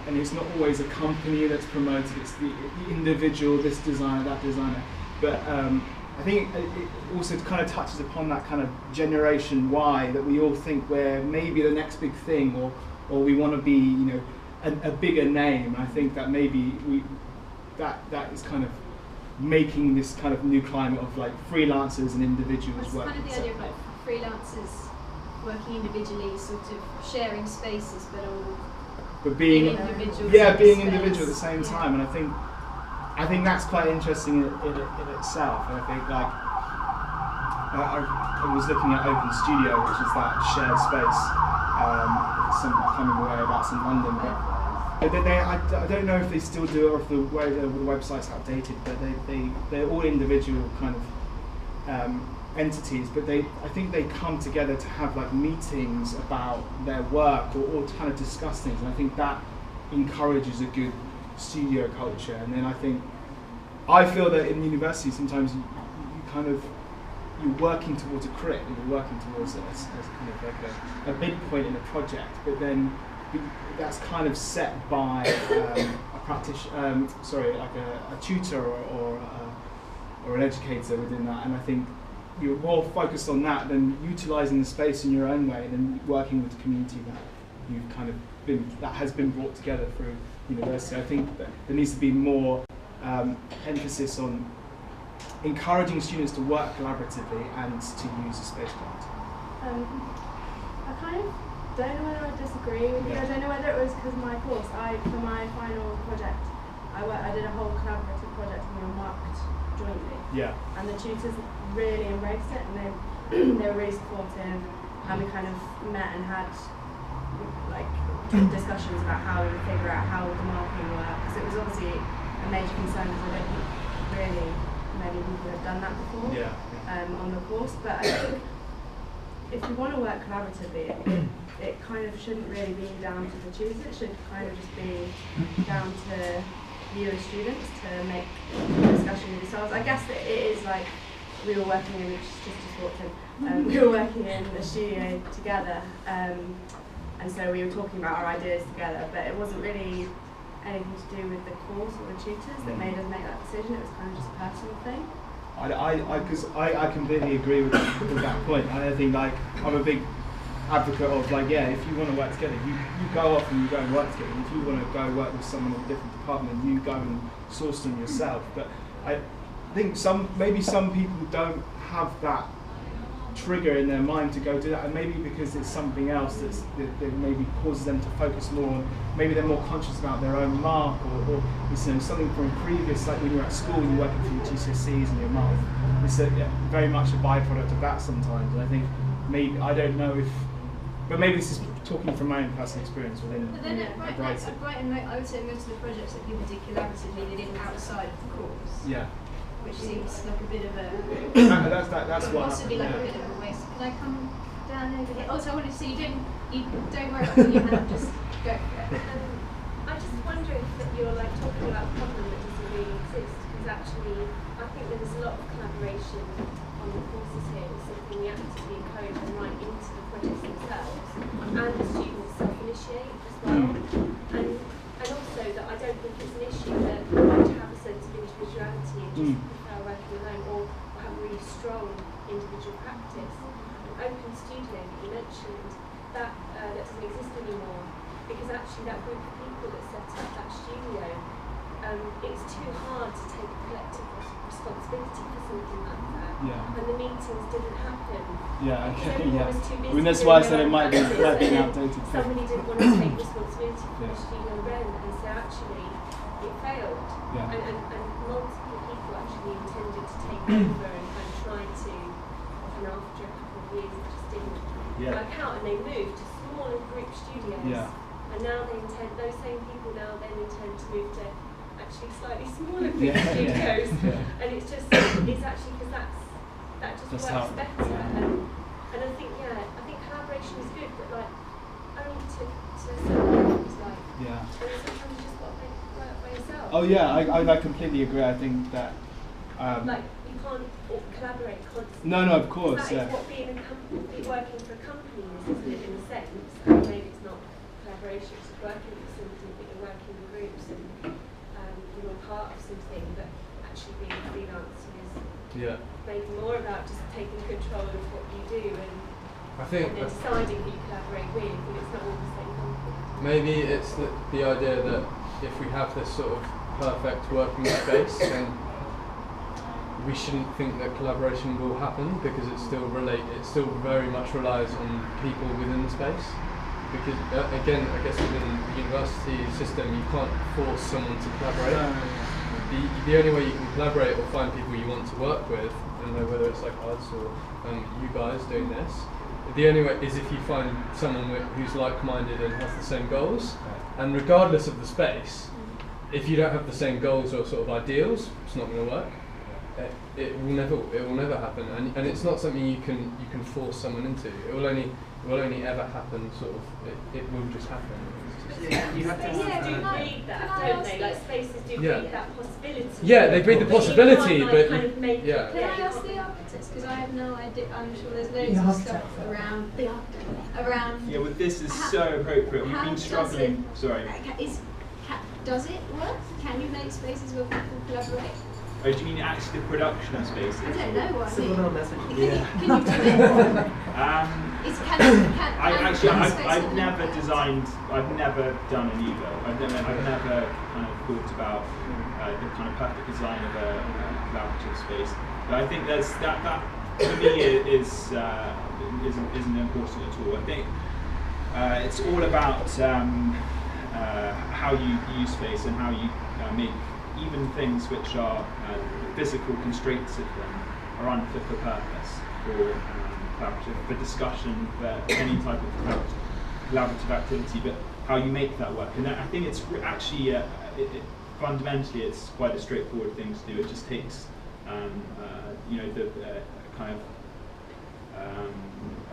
always a company that's promoted. It's the individual, this designer, that designer. But I think it also kind of touches upon that kind of Generation Y, that we all think we're maybe the next big thing, or we want to be, a bigger name. I think that maybe that is kind of making this kind of new climate of like freelancers and individuals working. It's kind of the idea of like freelancers working individually, sort of sharing spaces, but being individuals. Yeah, being individual at the same time, and I think that's quite interesting in itself. And I think like I was looking at Open Studio, which is that shared space. I can't remember whereabouts in London, but I don't know if they still do it or if the website's outdated. But they're all individual kind of entities, but I think they come together to have like meetings about their work or to kind of discuss things, and I think that encourages a good studio culture. And then I feel that in university sometimes you're working towards a crit, and you're working towards a kind of like a midpoint in a project, but then that's kind of set by a practitioner, like a tutor or an educator within that, and I think you're more focused on that than utilising the space in your own way, and then working with the community that has been brought together through university. I think that there needs to be more emphasis on encouraging students to work collaboratively and to use the space collaboratively. I kind of don't know whether I disagree with you. I don't know whether it was because of my course. For my final project, I did a whole collaborative project, and we were marked jointly. Yeah. And the tutors really embraced it, and they were really supportive, and we kind of met and had like discussions about how we would figure out how the marking worked, because it was obviously a major concern, because I don't think really many people have done that before on the course. But I think if you want to work collaboratively, it kind of shouldn't really be down to the tutors. It should kind of just be down to you as students to make a discussion with yourselves. I guess that it is like we were working in, we were working in the studio together, and so we were talking about our ideas together, but it wasn't really anything to do with the course or the tutors that made us make that decision. It was kind of just a personal thing. I completely agree with that point. I think like I'm a big advocate of like, if you want to work together, you go off and you go and work together. If you want to go work with someone in a different department, you go and source them yourself. But I think maybe some people don't have that trigger in their mind to go do that, and maybe because it's something else that maybe causes them to focus more on, maybe they're more conscious about their own mark, or something from previous, like when you're at school, you're working for your GCSEs and your mark. It's very much a byproduct of that sometimes, and I think maybe, I don't know if, but maybe this is talking from my own personal experience within Brighton, I would say most of the projects that people did collaboratively, they did outside of the course. Yeah. Which seems like a bit of a that's what possibly like a bit of a waste. Can I come down over here? Also, I wanted to see you don't worry about putting your hand, just go for it. I just wonder if you're like talking about a problem that doesn't really exist, because actually I think there's a lot of collaboration on the courses here. It's something we actively encourage and write into the projects themselves, and the students self-initiate as well. And also that I don't think it's an issue that you want to have a sense of individuality and just prefer working alone, or have a really strong individual practice. Open Studio that you mentioned, that doesn't exist anymore, because actually that group of people that set up that studio, it's too hard to take a collective responsibility for something like that. Yeah. And the meetings didn't happen. Yeah, okay, Everyone was too busy. I mean, that's why I said it might be being outdated. Somebody didn't want to take responsibility for the studio rent, and so actually it failed. Yeah. And multiple people actually intended to take over and tried to, and after a couple of years it just didn't work out, and they moved to smaller group studios. Yeah. And now those same people now then intend to move to actually slightly smaller group studios. And it's actually because that just works better. And I think collaboration is good, but like only to certain levels, like, Yeah. and sometimes you just got to make it work by yourself. Oh yeah, I completely agree. I think that. Like, you can't collaborate constantly. No, of course, That yeah. is what being working for a company is, isn't it, in a sense? And maybe it's not collaboration, it's working for something, but you're working in groups and you're part of something, but actually being a freelancer is maybe more about just taking control of what you do and then deciding who you collaborate with, and it's not all the same company. Maybe it's the idea that if we have this sort of perfect working space, then we shouldn't think that collaboration will happen, because it still very much relies on people within the space. Because again, I guess within the university system, you can't force someone to collaborate. The only way you can collaborate or find people you want to work with, I don't know whether it's like us or you guys doing this, the only way is if you find someone who's like-minded and has the same goals. And regardless of the space, if you don't have the same goals or sort of ideals, it's not going to work. It will never happen, and it's not something you can force someone into. It will only ever happen sort of. It will just happen. You have to breed that, don't they? Like spaces do breed that possibility. Yeah, they breed the possibility, but kind of make Can I ask the architects, because I have no idea. I'm sure there's loads of stuff around. Yeah, well, this is so appropriate. We've been struggling. Sorry. Does it work? Can you make spaces where people collaborate? Oh, do you mean actually the production of spaces? I don't know what I mean. Subliminal messaging. Can you do it? I've never designed. I've never done an Evo. I've never kind of thought about the kind of perfect design of a collaborative space. But I think there's that for me isn't important at all. I think it's all about how you use space and how you make even things which are physical constraints of them are unfit for purpose for collaborative, for discussion, for any type of collaborative activity, but how you make that work. And I think it's actually, fundamentally, it's quite a straightforward thing to do. It just takes, the kind of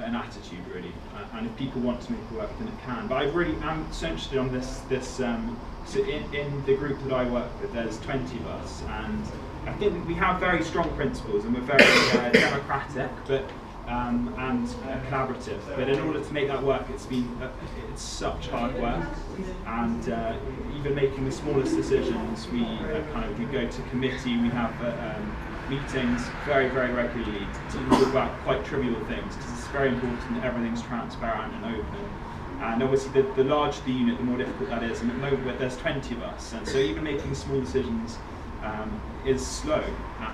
an attitude, really. And if people want to make it work, then it can. But I really am so interested on this. So in the group that I work with, there's 20 of us, and I think we have very strong principles, and we're very democratic, but and collaborative. But in order to make that work, it's such hard work, and even making the smallest decisions, we go to committee. We have meetings very, very regularly to talk about quite trivial things, because it's very important that everything's transparent and open. And obviously, the larger the unit, the more difficult that is. And at the moment, there's 20 of us, and so even making small decisions is slow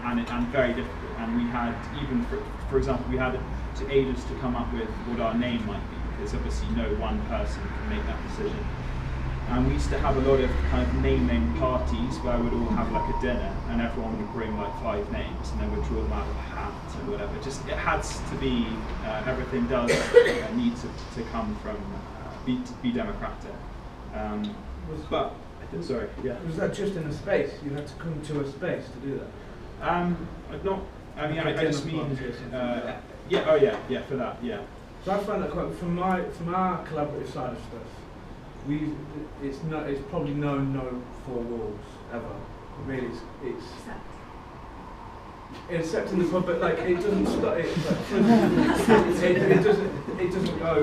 and very difficult. And we had, even for example, we had to aid us to come up with what our name might be, because obviously no one person can make that decision. And we used to have a lot of kind of naming parties where we'd all have like a dinner, and everyone would bring like 5 names, and then we'd draw them out of a hat and whatever. Just it has to be everything does need to come from. Be democratic. Sorry, yeah. Was that just in a space? You had to come to a space to do that? I just mean, for that, yeah. So I find that quite, from our collaborative side of stuff, it's probably no 4 walls ever. Really, it's except in the pub, but like it doesn't stop. It doesn't go.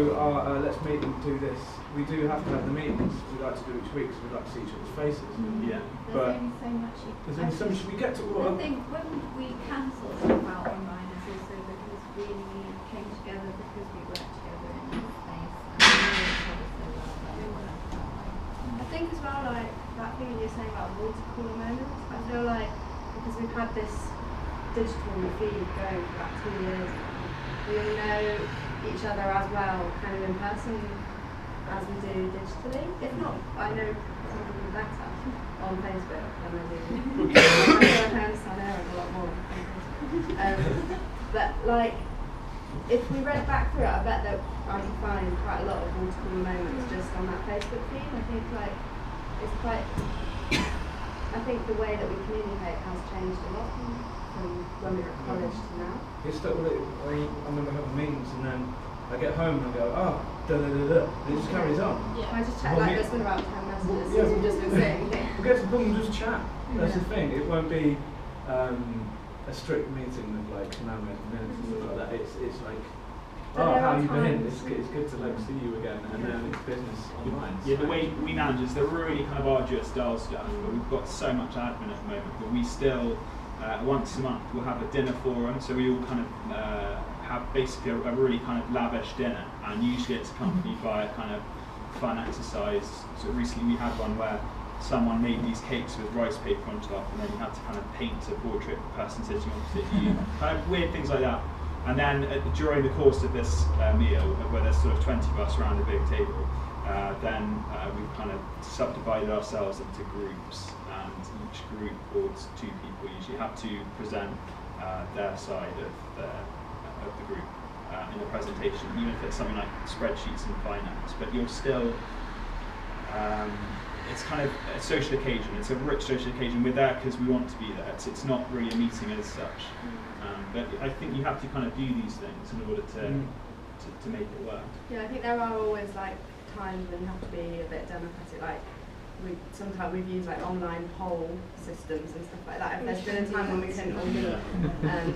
Let's meet and do this. We do have to have the meetings. We like to do each week, so we like to see each other's faces. Yeah. There's only so much you there's only so much we get to. I think when we cancelled stuff out online, it's also because we came together because we worked together in this space and we knew each other so well. I think as well, like that thing you're saying about water cooler moments. I feel like because we've had this digital feed going for about 2 years, we all know each other as well, kind of in person as we do digitally. If not, I know some people better on Facebook than I do. I feel like I understand Aaron a lot more on Facebook. But like, if we read back through it, I bet that I could find quite a lot of water cooler moments just on that Facebook feed. I think like it's quite. I think the way that we communicate has changed a lot from when we were at college to now. It's that I remember having meetings, and then I get home and I go, da da da da. And it just carries on. I just checked like this one about 10 messages Yeah, since we've just been saying. We'll get to the point and just chat. That's the thing. It won't be a strict meeting with like minutes and stuff like that. It's like, oh, how you been? It's good to like see you again, and then it's business online. Yeah, the way we manage is the really kind of arduous dull stuff, but we've got so much admin at the moment, but we still, once a month, we'll have a dinner forum, so we all kind of have basically a really kind of lavish dinner, and usually it's accompanied by a kind of fun exercise. So recently we had one where someone made these cakes with rice paper on top, and then you had to kind of paint a portrait of the person sitting opposite you, kind of weird things like that. And then during the course of this meal, where there's sort of 20 of us around a big table, then we've kind of subdivided ourselves into groups, and each group, or 2 people usually, have to present their side of the group in a presentation, even if it's something like spreadsheets and finance. But you're still, it's kind of a social occasion. It's a rich social occasion. We're there because we want to be there. It's not really a meeting as such. But I think you have to kind of do these things in order to make it work. Yeah, I think there are always like times when you have to be a bit democratic. Like sometimes we've used like online poll systems and stuff like that. If there's been a time when we couldn't all meet,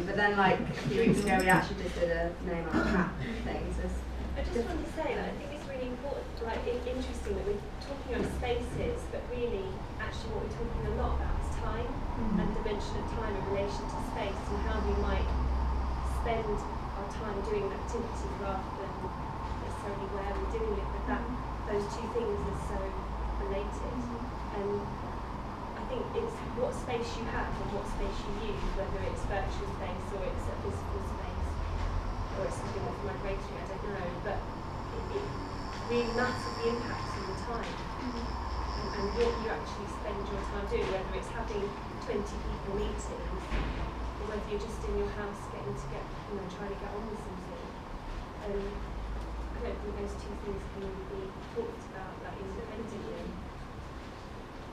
but then like a few weeks ago we actually just did a name out of hat thing. So I just wanted to say that I think it's really important, like interesting that we're talking about spaces, but really actually what we're talking a lot about is time and dimension of time in relation to space, and how we might spend our time doing an activity rather than necessarily where we're doing it. But that those 2 things are so related, and I think it's what space you have and what space you use, whether it's virtual space or it's a physical space or it's something that's migratory, I don't know, but it really massively impacts on the time and what you actually spend your time doing, whether it's having 20 people meetings or whether you're just in your house trying to get on with something. I don't think those 2 things can really be talked about like independently.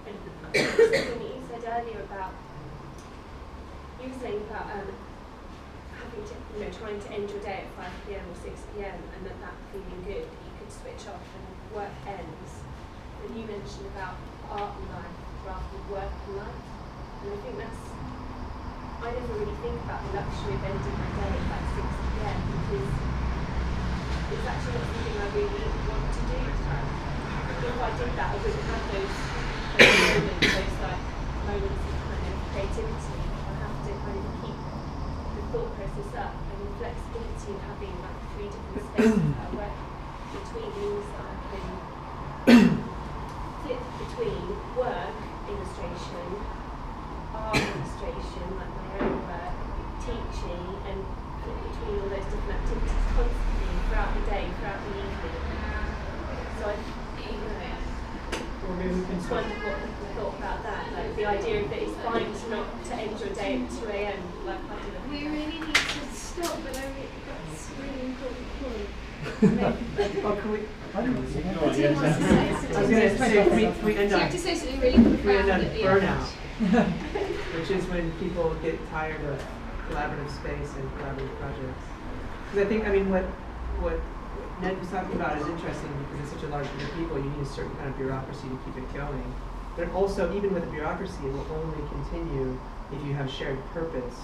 And something that you said earlier about, you were saying about having to, trying to end your day at 5 PM or 6 PM, and that feeling good, that you could switch off and work ends. And you mentioned about art and life rather than work and life, and I think I never really think about the luxury of ending my day at like 6 PM, because it's actually not something I really want to do. If I did that, I wouldn't have those moments of kind of creativity. I have to kind of keep the thought process up, and the flexibility of having like 3 different spaces that I work between means that I can flip between work, illustration, art illustration, like my own work, teaching, and flip between all those different activities constantly throughout the day, throughout the evening. So I just wondered what people thought about that, like the idea that it's fine to end your day at 2 AM, like I don't know. We really need to stop, but that's a really important point. Can we? I was going to say, we end You on, have to say something really profound at the end. burnout, which is when people get tired of collaborative space and collaborative projects. Because I think, what Ned was talking about is interesting, because it's such a large group of people, you need a certain kind of bureaucracy to keep it going. But also, even with a bureaucracy, it will only continue if you have shared purpose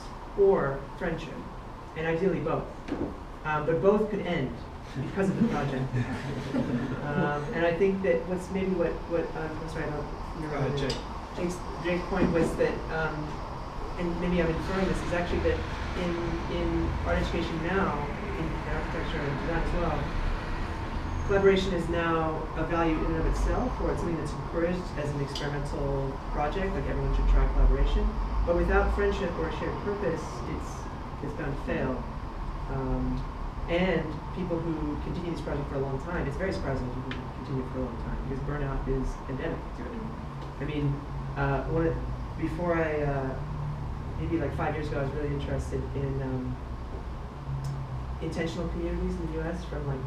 or friendship, and ideally both. But both could end because of the project. And I think that I'm sorry about Jake's point was that, and maybe I'm inferring this, is actually that in art education now, in architecture and design as well, collaboration is now a value in and of itself, or it's something that's encouraged as an experimental project, like everyone should try collaboration. But without friendship or a shared purpose, it's bound to fail. And people who continue this project for a long time, it's very surprising that people continue for a long time, because burnout is endemic to it. I mean, before maybe like 5 years ago, I was really interested in intentional communities in the U.S. from like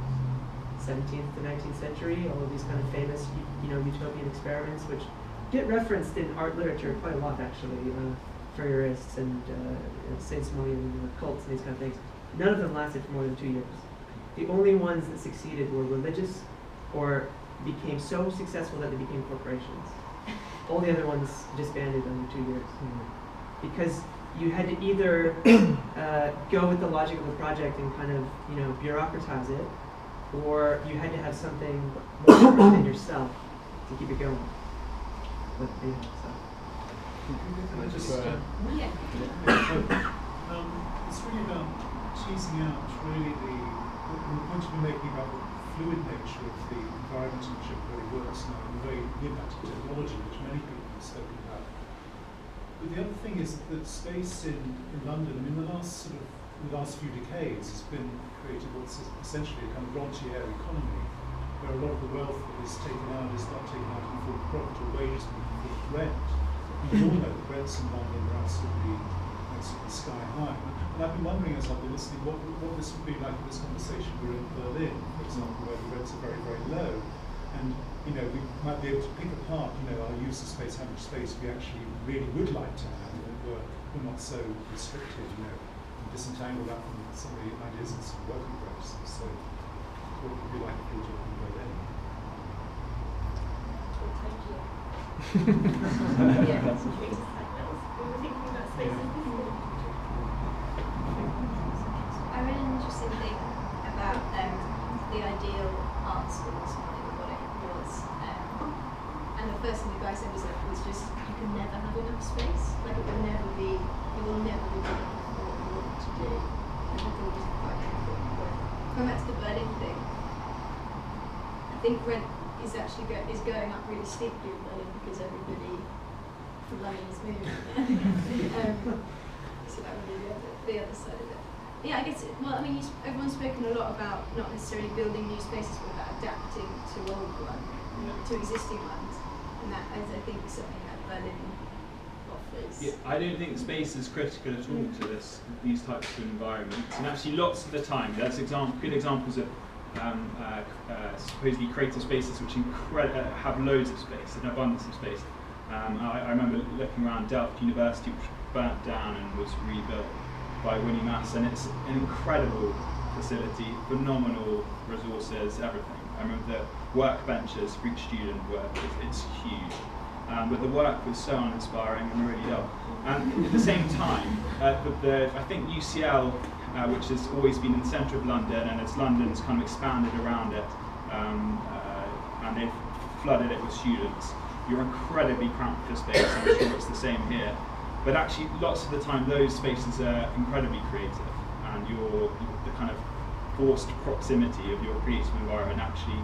17th to 19th century, all of these kind of famous, utopian experiments, which get referenced in art literature quite a lot, actually. Fourierists and Saint-Simonian cults and these kind of things. None of them lasted for more than 2 years. the only ones that succeeded were religious or became so successful that they became corporations. All the other ones disbanded under 2 years. Because you had to either go with the logic of the project and kind of, bureaucratize it, or you had to have something more different than yourself to keep it going. But, It's really about teasing out really the point you've been making about the fluid nature of the environment in which everybody works now, and the way the impact of technology, which many people have spoken about. But the other thing is that space in London, the last few decades has been created what's essentially a kind of rentier economy, where a lot of the wealth that is taken out is not taken out in the form of profit or wages, but in the form of rent. We all know that rents in London are absolutely sky high. And I've been wondering as I've been listening what this would be like in this conversation we're in Berlin, for example, where the rents are very, very low. And we might be able to pick apart, our use of space, how much space we actually really would like to have, and we're not so restricted, and disentangle that from some of the ideas and some working practices. So what would it be like if we were talking in Berlin? I read an interesting thing about the ideal art school this morning, what it was. And the first thing the guy said was just, you can never have enough space. Like it will never be big enough for what you want to do. And I thought it was quite important. But going back to the Berlin thing, I think rent is actually going up really steeply in Berlin because everybody from London is moving. So that would be the other side of it. Yeah, I guess, everyone's spoken a lot about not necessarily building new spaces, but about adapting to old ones, to existing ones. And that is, I think, something that Berlin offers. Yeah, I don't think space is critical at all to these types of environments. And actually, lots of the time, there's good examples of supposedly creative spaces which have loads of space, an abundance of space. I remember looking around Delft University, which burnt down and was rebuilt by Winnie Mass, and it's an incredible facility, phenomenal resources, everything. I remember the workbenches for each student it's huge. But the work was so uninspiring and really dull. And at the same time, I think UCL, which has always been in the centre of London, and as London's kind of expanded around it, and they've flooded it with students, you're incredibly cramped for space. I'm sure it's the same here. But actually, lots of the time, those spaces are incredibly creative, and the kind of forced proximity of your creative environment actually,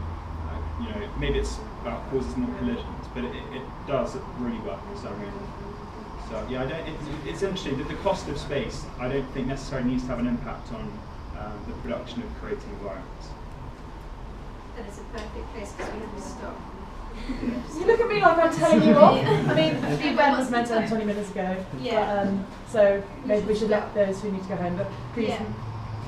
maybe it's about causes more collisions, but it does really work for some reason. So yeah, it's interesting that the cost of space, I don't think necessarily needs to have an impact on the production of creative environments. And it's a perfect place because we have to stop. You look at me like I'm telling you off. I mean, the event was meant to end 20 minutes ago. Yeah. But, so maybe we should let those who need to go home, but please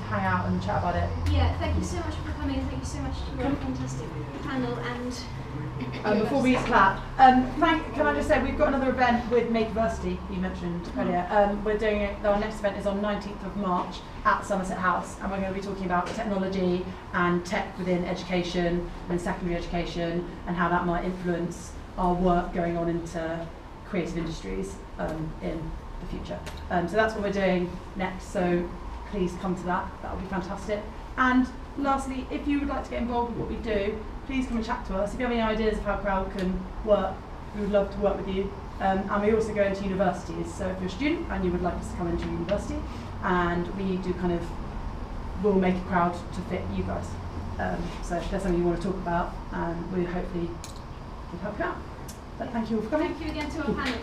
hang out and chat about it. Yeah, thank you so much for coming, and thank you so much to our fantastic panel. And before we clap, can I just say we've got another event with Makeversity you mentioned earlier. We're doing it. Our next event is on 19th of March at Somerset House, and we're going to be talking about technology and tech within education and secondary education, and how that might influence our work going on into creative industries in the future. So that's what we're doing next. So please come to that. That would be fantastic. And lastly, if you would like to get involved with what we do, please come and chat to us. If you have any ideas of how Crowd can work, we would love to work with you. And we also go into universities. So if you're a student and you would like us to come into a university, and we do we'll make a crowd to fit you guys. So if there's something you want to talk about, we hopefully can help you out. But thank you all for coming. Thank you again to our panel.